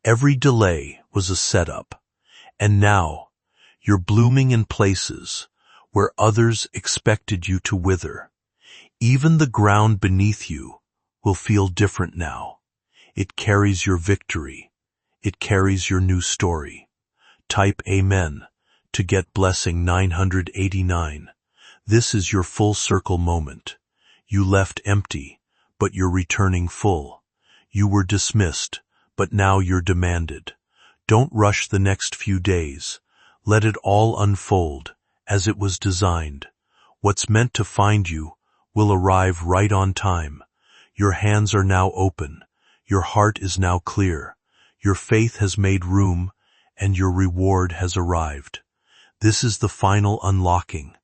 Every delay was a setup. And now, you're blooming in places where others expected you to wither. Even the ground beneath you will feel different now. It carries your victory. It carries your new story. Type Amen to get blessing 989. This is your full circle moment. You left empty, but you're returning full. You were dismissed, but now you're demanded. Don't rush the next few days. Let it all unfold as it was designed. What's meant to find you will arrive right on time. Your hands are now open. Your heart is now clear. Your faith has made room, and your reward has arrived. This is the final unlocking,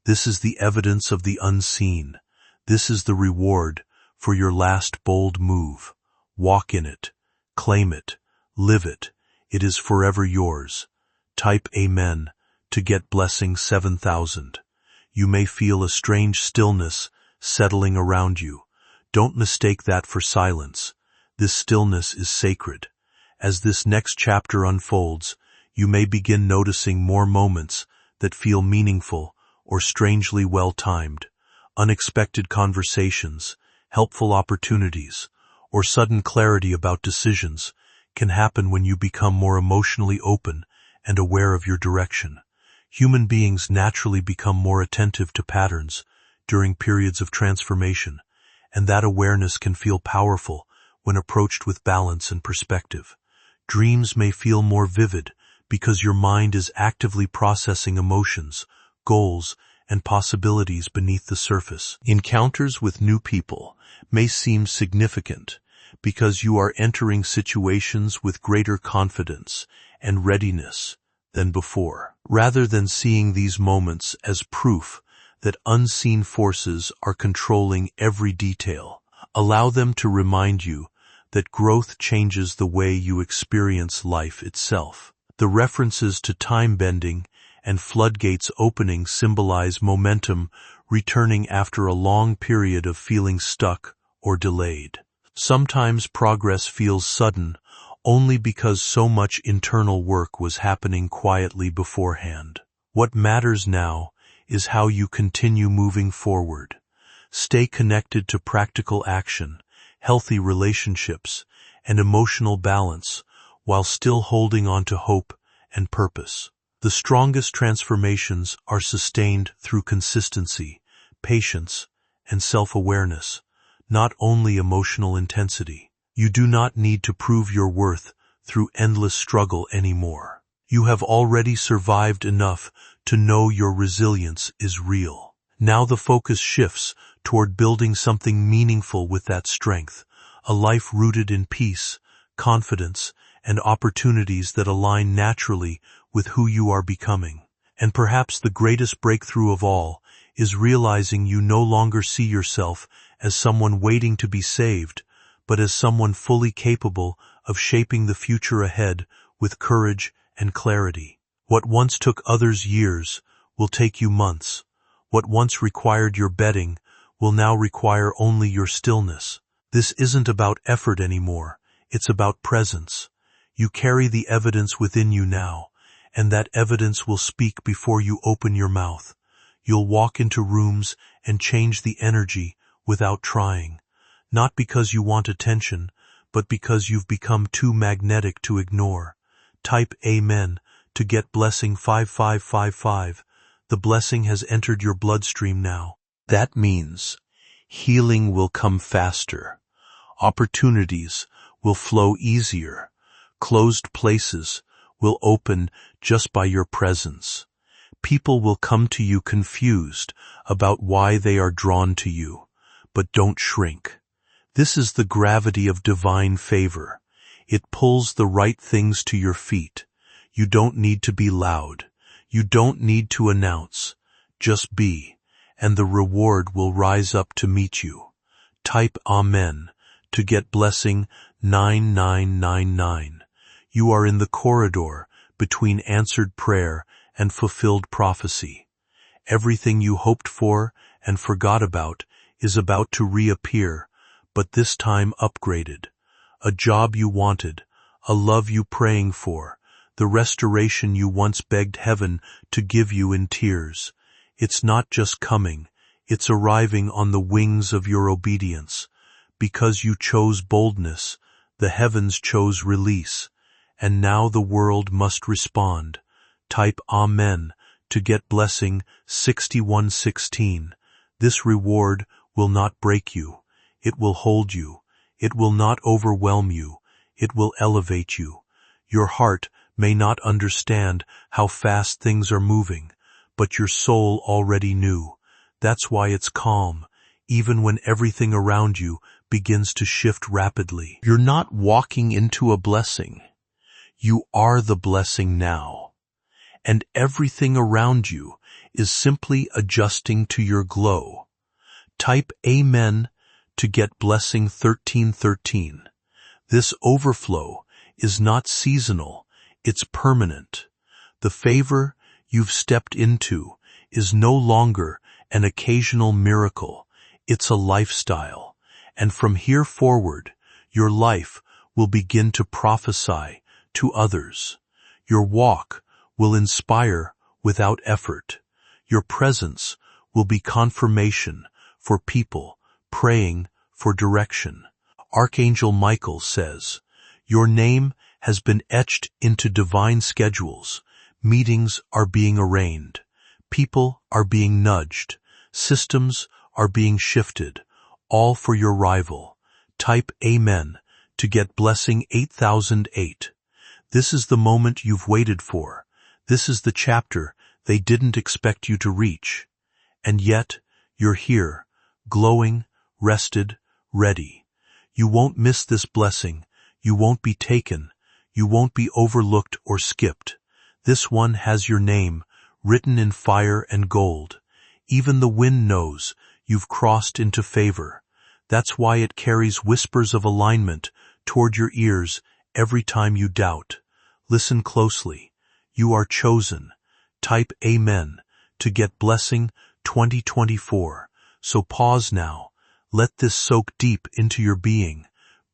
This is the evidence of the unseen. This is the reward for your last bold move. Walk in it. Claim it. Live it. It is forever yours. Type Amen to get blessing 7000. You may feel a strange stillness settling around you. Don't mistake that for silence. This stillness is sacred. As this next chapter unfolds, you may begin noticing more moments that feel meaningful or strangely well-timed. Unexpected conversations, helpful opportunities, or sudden clarity about decisions can happen when you become more emotionally open and aware of your direction. Human beings naturally become more attentive to patterns during periods of transformation, and that awareness can feel powerful when approached with balance and perspective. Dreams may feel more vivid because your mind is actively processing emotions, goals, and possibilities beneath the surface. Encounters with new people may seem significant because you are entering situations with greater confidence and readiness than before. Rather than seeing these moments as proof that unseen forces are controlling every detail, allow them to remind you that growth changes the way you experience life itself. The references to time bending and floodgates opening symbolize momentum returning after a long period of feeling stuck or delayed. Sometimes progress feels sudden only because so much internal work was happening quietly beforehand. What matters now is how you continue moving forward. Stay connected to practical action, healthy relationships, and emotional balance while still holding on to hope and purpose. The strongest transformations are sustained through consistency, patience, and self-awareness, not only emotional intensity. You do not need to prove your worth through endless struggle anymore. You have already survived enough to know your resilience is real. Now the focus shifts toward building something meaningful with that strength, a life rooted in peace, confidence, and opportunities that align naturally with who you are becoming. And perhaps the greatest breakthrough of all is realizing you no longer see yourself as someone waiting to be saved, but as someone fully capable of shaping the future ahead with courage and clarity. What once took others years will take you months. What once required your betting will now require only your stillness. This isn't about effort anymore. It's about presence. You carry the evidence within you now, and that evidence will speak before you open your mouth. You'll walk into rooms and change the energy without trying, not because you want attention, but because you've become too magnetic to ignore. Type Amen to get blessing 5555. The blessing has entered your bloodstream now. That means healing will come faster. Opportunities will flow easier. Closed places will open just by your presence. People will come to you confused about why they are drawn to you, but don't shrink. This is the gravity of divine favor. It pulls the right things to your feet. You don't need to be loud. You don't need to announce. Just be, and the reward will rise up to meet you. Type Amen to get blessing 9999. You are in the corridor between answered prayer and fulfilled prophecy. Everything you hoped for and forgot about is about to reappear, but this time upgraded. A job you wanted, a love you praying for, the restoration you once begged heaven to give you in tears. It's not just coming, it's arriving on the wings of your obedience. Because you chose boldness, the heavens chose release, and now the world must respond. Type Amen to get blessing 6116. This reward will not break you. It will hold you. It will not overwhelm you. It will elevate you. Your heart may not understand how fast things are moving, but your soul already knew. That's why it's calm, even when everything around you begins to shift rapidly. You're not walking into a blessing. You are the blessing now. And everything around you is simply adjusting to your glow. Type Amen to get blessing 1313. This overflow is not seasonal, it's permanent. The favor you've stepped into is no longer an occasional miracle, it's a lifestyle. And from here forward, your life will begin to prophesy to others. Your walk will inspire without effort. Your presence will be confirmation for people praying for direction. Archangel Michael says, your name has been etched into divine schedules. Meetings are being arranged. People are being nudged. Systems are being shifted, all for your rival. Type Amen to get blessing 8008. This is the moment you've waited for. This is the chapter they didn't expect you to reach. And yet, you're here, glowing, rested, ready. You won't miss this blessing. You won't be taken. You won't be overlooked or skipped. This one has your name, written in fire and gold. Even the wind knows you've crossed into favor. That's why it carries whispers of alignment toward your ears every time you doubt. Listen closely. You are chosen. Type Amen to get blessing 2024. So pause now. Let this soak deep into your being.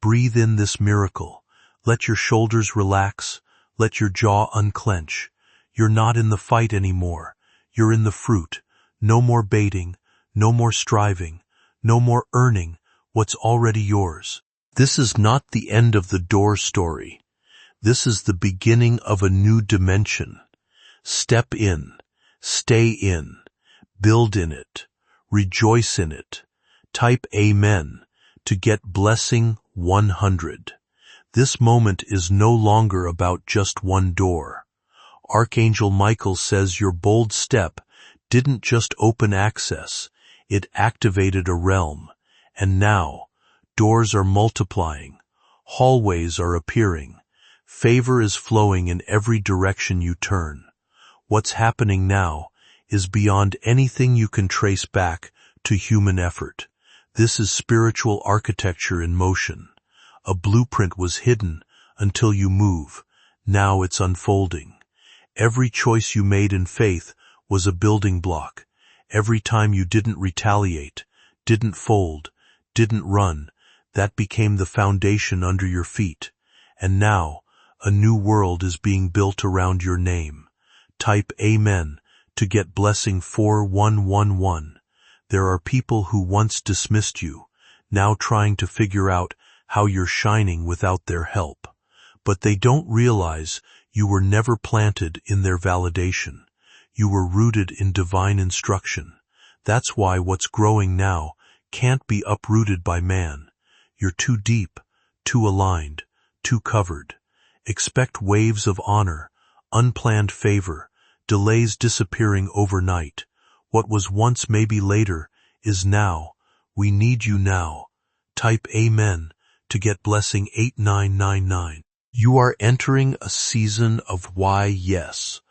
Breathe in this miracle. Let your shoulders relax. Let your jaw unclench. You're not in the fight anymore. You're in the fruit. No more baiting. No more striving. No more earning what's already yours. This is not the end of the door story. This is the beginning of a new dimension. Step in. Stay in. Build in it. Rejoice in it. Type Amen to get blessing 100. This moment is no longer about just one door. Archangel Michael says your bold step didn't just open access, it activated a realm. And now, doors are multiplying, hallways are appearing, favor is flowing in every direction you turn. What's happening now is beyond anything you can trace back to human effort. This is spiritual architecture in motion. A blueprint was hidden until you move. Now it's unfolding. Every choice you made in faith was a building block. Every time you didn't retaliate, didn't fold, didn't run, that became the foundation under your feet. And now, a new world is being built around your name. Type Amen to get blessing 4111. There are people who once dismissed you, now trying to figure out how you're shining without their help. But they don't realize you were never planted in their validation. You were rooted in divine instruction. That's why what's growing now can't be uprooted by man. You're too deep, too aligned, too covered. Expect waves of honor, unplanned favor, delays disappearing overnight. What was once maybe later is now. We need you now. Type Amen to get blessing 8999. You are entering a season of why yes,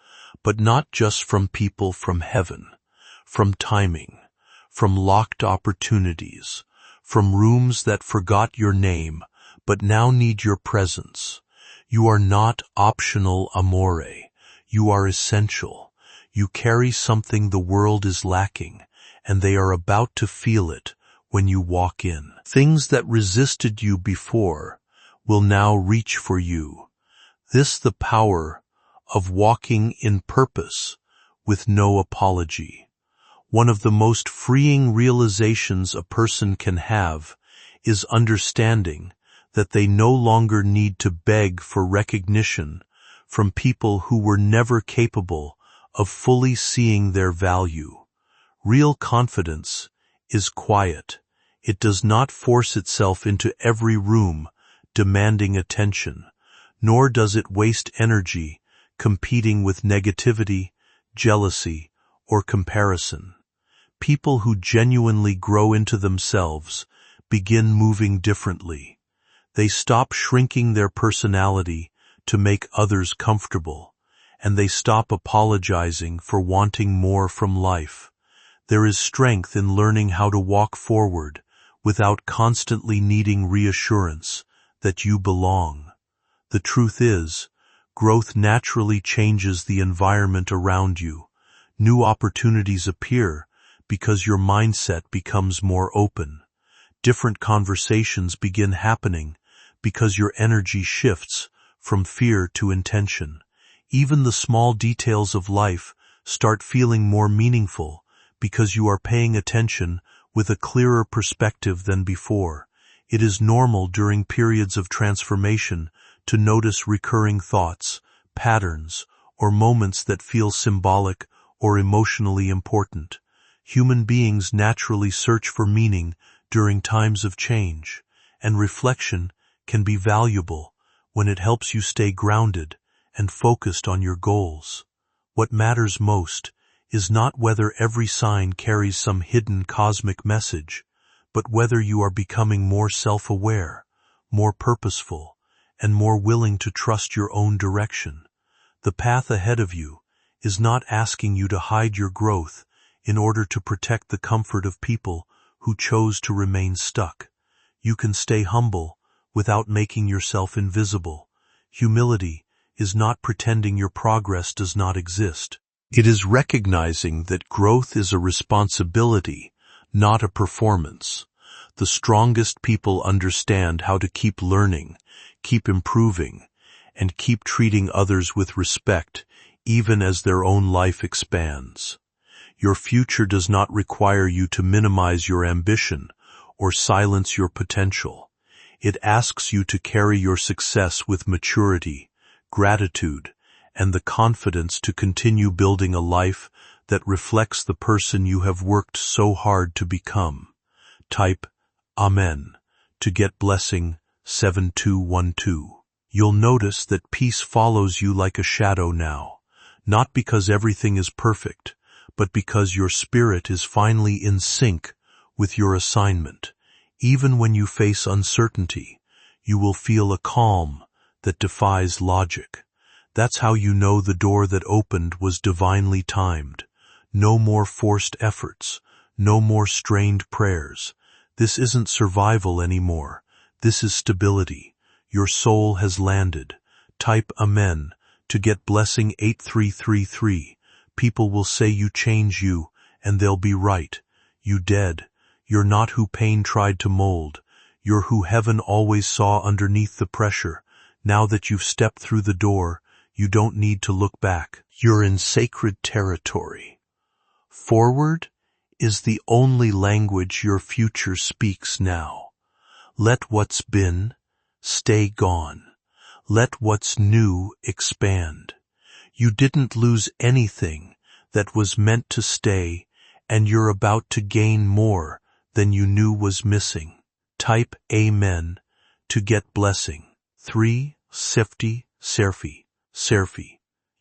but not just from people from heaven, from timing, from locked opportunities, from rooms that forgot your name but now need your presence. You are not optional amore. You are essential. You carry something the world is lacking, and they are about to feel it when you walk in. Things that resisted you before will now reach for you. This the power of walking in purpose with no apology. One of the most freeing realizations a person can have is understanding that they no longer need to beg for recognition from people who were never capable of fully seeing their value. Real confidence is quiet. It does not force itself into every room demanding attention, nor does it waste energy competing with negativity, jealousy, or comparison. People who genuinely grow into themselves begin moving differently. They stop shrinking their personality to make others comfortable, and they stop apologizing for wanting more from life. There is strength in learning how to walk forward without constantly needing reassurance that you belong. The truth is, growth naturally changes the environment around you. New opportunities appear because your mindset becomes more open. Different conversations begin happening because your energy shifts from fear to intention. Even the small details of life start feeling more meaningful because you are paying attention with a clearer perspective than before. It is normal during periods of transformation to notice recurring thoughts, patterns, or moments that feel symbolic or emotionally important. Human beings naturally search for meaning during times of change, and reflection can be valuable when it helps you stay grounded and focused on your goals. What matters most is not whether every sign carries some hidden cosmic message, but whether you are becoming more self-aware, more purposeful, and more willing to trust your own direction. The path ahead of you is not asking you to hide your growth in order to protect the comfort of people who chose to remain stuck. You can stay humble without making yourself invisible. Humility is not pretending your progress does not exist. It is recognizing that growth is a responsibility, not a performance. The strongest people understand how to keep learning, keep improving, and keep treating others with respect, even as their own life expands. Your future does not require you to minimize your ambition or silence your potential. It asks you to carry your success with maturity, gratitude, and the confidence to continue building a life that reflects the person you have worked so hard to become. Type Amen to get blessing 7212. You'll notice that peace follows you like a shadow now, not because everything is perfect, but because your spirit is finally in sync with your assignment. Even when you face uncertainty, you will feel a calm that defies logic. That's how you know the door that opened was divinely timed. No more forced efforts, no more strained prayers. This isn't survival anymore. This is stability. Your soul has landed. Type Amen to get blessing 8333. People will say you change you, and they'll be right. You dead. You're not who pain tried to mold. You're who heaven always saw underneath the pressure. Now that you've stepped through the door, you don't need to look back. You're in sacred territory. Forward is the only language your future speaks now. Let what's been stay gone. Let what's new expand. You didn't lose anything that was meant to stay, and you're about to gain more than you knew was missing. Type Amen to get blessing. 3. Sifty, Serfi.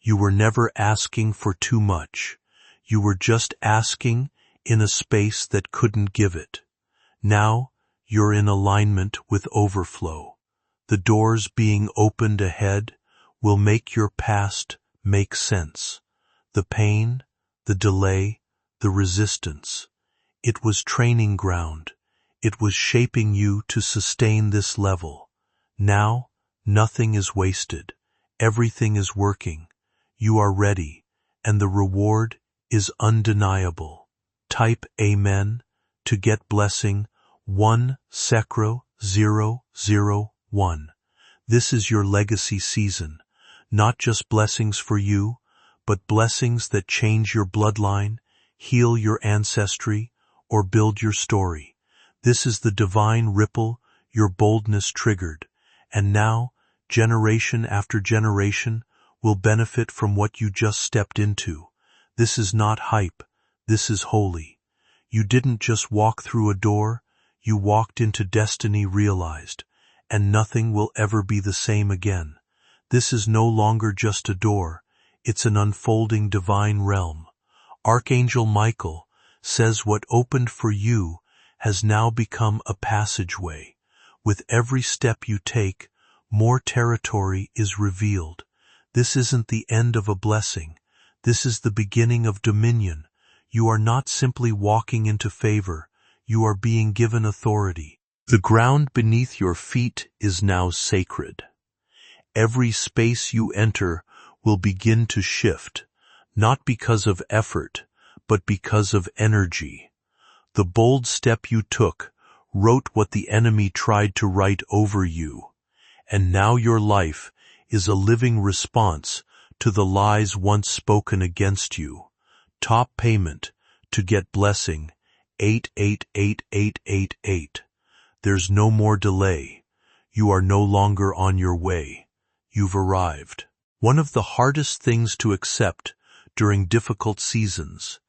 You were never asking for too much. You were just asking in a space that couldn't give it. Now you're in alignment with overflow. The doors being opened ahead will make your past make sense. The pain, the delay, the resistance. It was training ground. It was shaping you to sustain this level. Now, nothing is wasted. Everything is working. You are ready, and the reward is undeniable. Type Amen to get blessing 1 Secro 001. This is your legacy season. Not just blessings for you, but blessings that change your bloodline, heal your ancestry, or build your story. This is the divine ripple your boldness triggered, and now, generation after generation will benefit from what you just stepped into. This is not hype. This is holy. You didn't just walk through a door, you walked into destiny realized, and nothing will ever be the same again. This is no longer just a door, it's an unfolding divine realm. Archangel Michael says what opened for you has now become a passageway. With every step you take, more territory is revealed. This isn't the end of a blessing. This is the beginning of dominion. You are not simply walking into favor. You are being given authority. The ground beneath your feet is now sacred. Every space you enter will begin to shift, not because of effort, but because of energy. The bold step you took wrote what the enemy tried to write over you, and now your life is a living response to the lies once spoken against you. Top payment to get blessing, 888888. There's no more delay. You are no longer on your way. You've arrived. One of the hardest things to accept during difficult seasons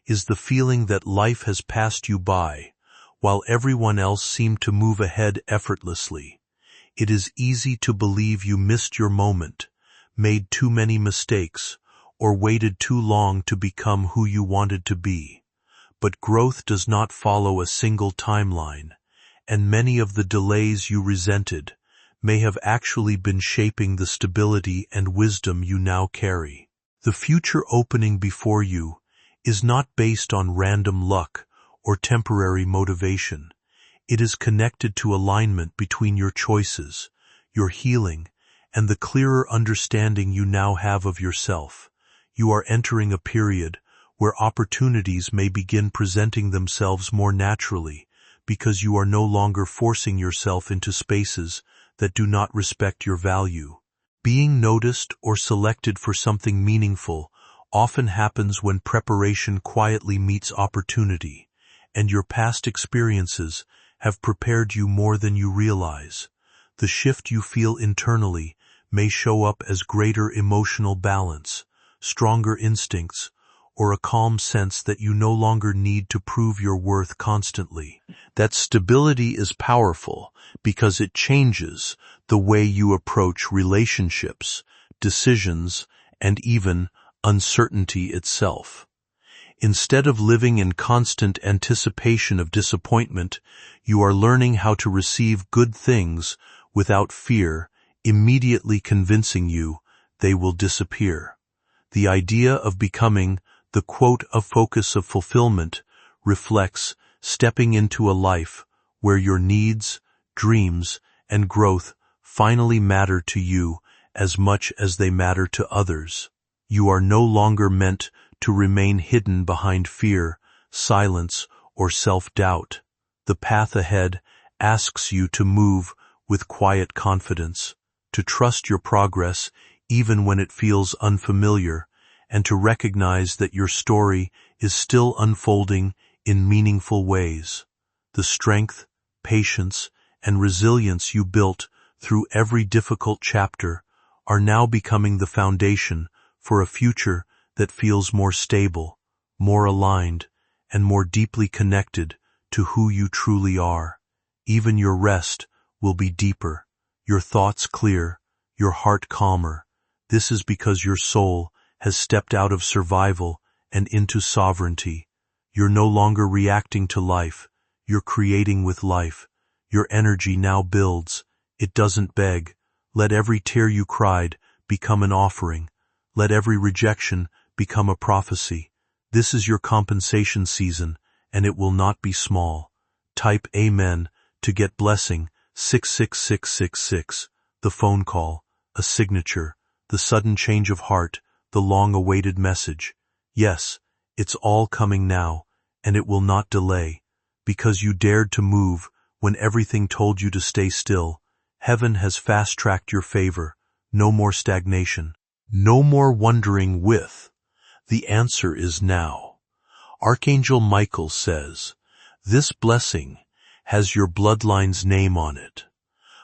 is the feeling that life has passed you by, while everyone else seemed to move ahead effortlessly. It is easy to believe you missed your moment, made too many mistakes, or waited too long to become who you wanted to be. But growth does not follow a single timeline, and many of the delays you resented may have actually been shaping the stability and wisdom you now carry. The future opening before you is not based on random luck or temporary motivation. It is connected to alignment between your choices, your healing, and the clearer understanding you now have of yourself. You are entering a period where opportunities may begin presenting themselves more naturally because you are no longer forcing yourself into spaces that do not respect your value. Being noticed or selected for something meaningful often happens when preparation quietly meets opportunity, and your past experiences have prepared you more than you realize. The shift you feel internally may show up as greater emotional balance, stronger instincts, or a calm sense that you no longer need to prove your worth constantly. That stability is powerful because it changes the way you approach relationships, decisions, and even uncertainty itself. Instead of living in constant anticipation of disappointment, you are learning how to receive good things without fear immediately convincing you they will disappear. The idea of becoming the quote of focus of fulfillment reflects stepping into a life where your needs, dreams, and growth finally matter to you as much as they matter to others. You are no longer meant to remain hidden behind fear, silence, or self-doubt. The path ahead asks you to move with quiet confidence, to trust your progress even when it feels unfamiliar, and to recognize that your story is still unfolding in meaningful ways. The strength, patience, and resilience you built through every difficult chapter are now becoming the foundation for a future that feels more stable, more aligned, and more deeply connected to who you truly are. Even your rest will be deeper, your thoughts clear, your heart calmer. This is because your soul has stepped out of survival and into sovereignty. You're no longer reacting to life, you're creating with life. Your energy now builds, it doesn't beg. Let every tear you cried become an offering. Let every rejection become a prophecy. This is your compensation season, and it will not be small. Type Amen to get blessing 66666, the phone call, a signature, the sudden change of heart, the long-awaited message. Yes, it's all coming now, and it will not delay. Because you dared to move when everything told you to stay still, heaven has fast-tracked your favor. No more stagnation. No more wondering with. The answer is now. Archangel Michael says, "This blessing has your bloodline's name on it.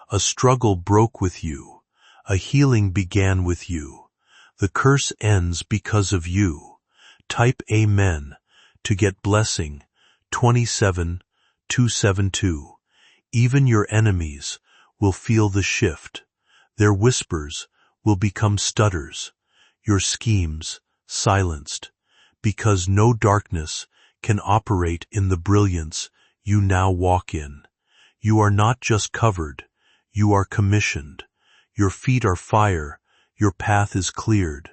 A struggle broke with you. A healing began with you. The curse ends because of you." Type Amen to get blessing 27272. Even your enemies will feel the shift. Their whispers will become stutters, your schemes silenced, because no darkness can operate in the brilliance you now walk in. You are not just covered, you are commissioned. Your feet are fire, Your path is cleared.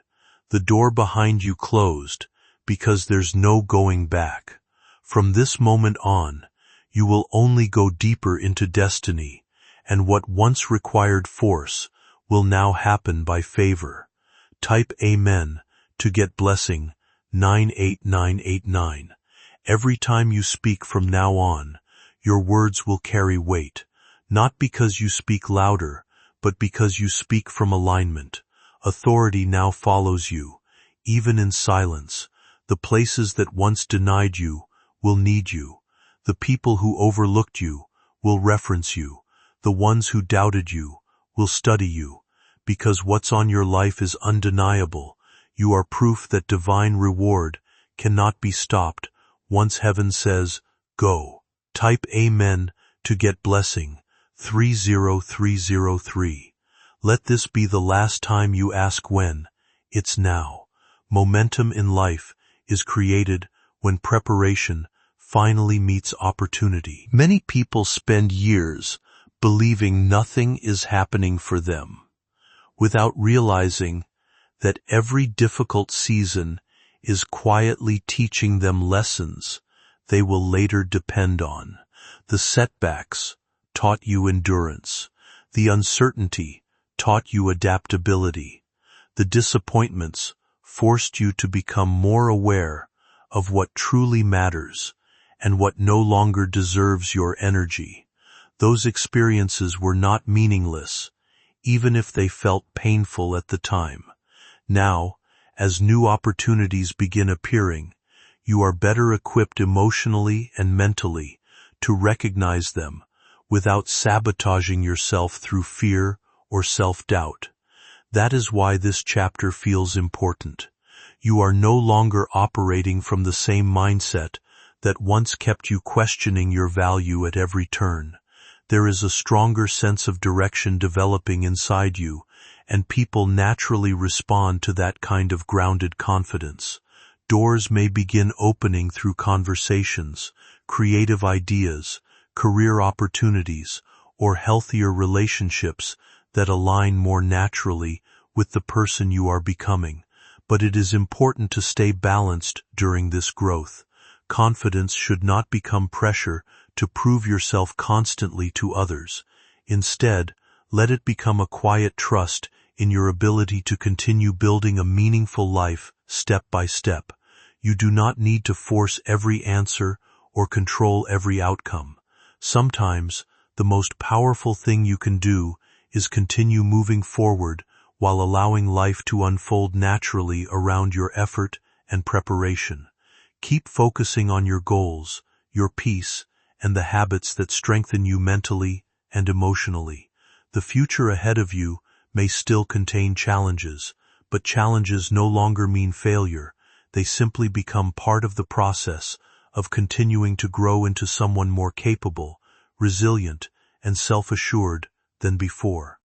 The door behind you closed, because there's no going back. From this moment on, you will only go deeper into destiny, and what once required force will now happen by favor. Type Amen to get blessing 98989. Every time you speak from now on, your words will carry weight, not because you speak louder, but because you speak from alignment. Authority now follows you, even in silence. The places that once denied you will need you. The people who overlooked you will reference you. The ones who doubted you will study you. Because what's on your life is undeniable. You are proof that divine reward cannot be stopped once heaven says, go. Type Amen to get blessing 30303. Let this be the last time you ask when. It's now. Momentum in life is created when preparation finally meets opportunity. Many people spend years believing nothing is happening for them, without realizing that every difficult season is quietly teaching them lessons they will later depend on. The setbacks taught you endurance. The uncertainty taught you adaptability. The disappointments forced you to become more aware of what truly matters and what no longer deserves your energy. Those experiences were not meaningless, even if they felt painful at the time. Now, as new opportunities begin appearing, you are better equipped emotionally and mentally to recognize them without sabotaging yourself through fear or self-doubt. That is why this chapter feels important. You are no longer operating from the same mindset that once kept you questioning your value at every turn. There is a stronger sense of direction developing inside you, and people naturally respond to that kind of grounded confidence. Doors may begin opening through conversations, creative ideas, career opportunities, or healthier relationships that align more naturally with the person you are becoming. But it is important to stay balanced during this growth. Confidence should not become pressure to prove yourself constantly to others. Instead, let it become a quiet trust in your ability to continue building a meaningful life step by step. You do not need to force every answer or control every outcome. Sometimes, the most powerful thing you can do is continue moving forward while allowing life to unfold naturally around your effort and preparation. Keep focusing on your goals, your peace, and the habits that strengthen you mentally and emotionally. The future ahead of you may still contain challenges, but challenges no longer mean failure. They simply become part of the process of continuing to grow into someone more capable, resilient, and self-assured than before.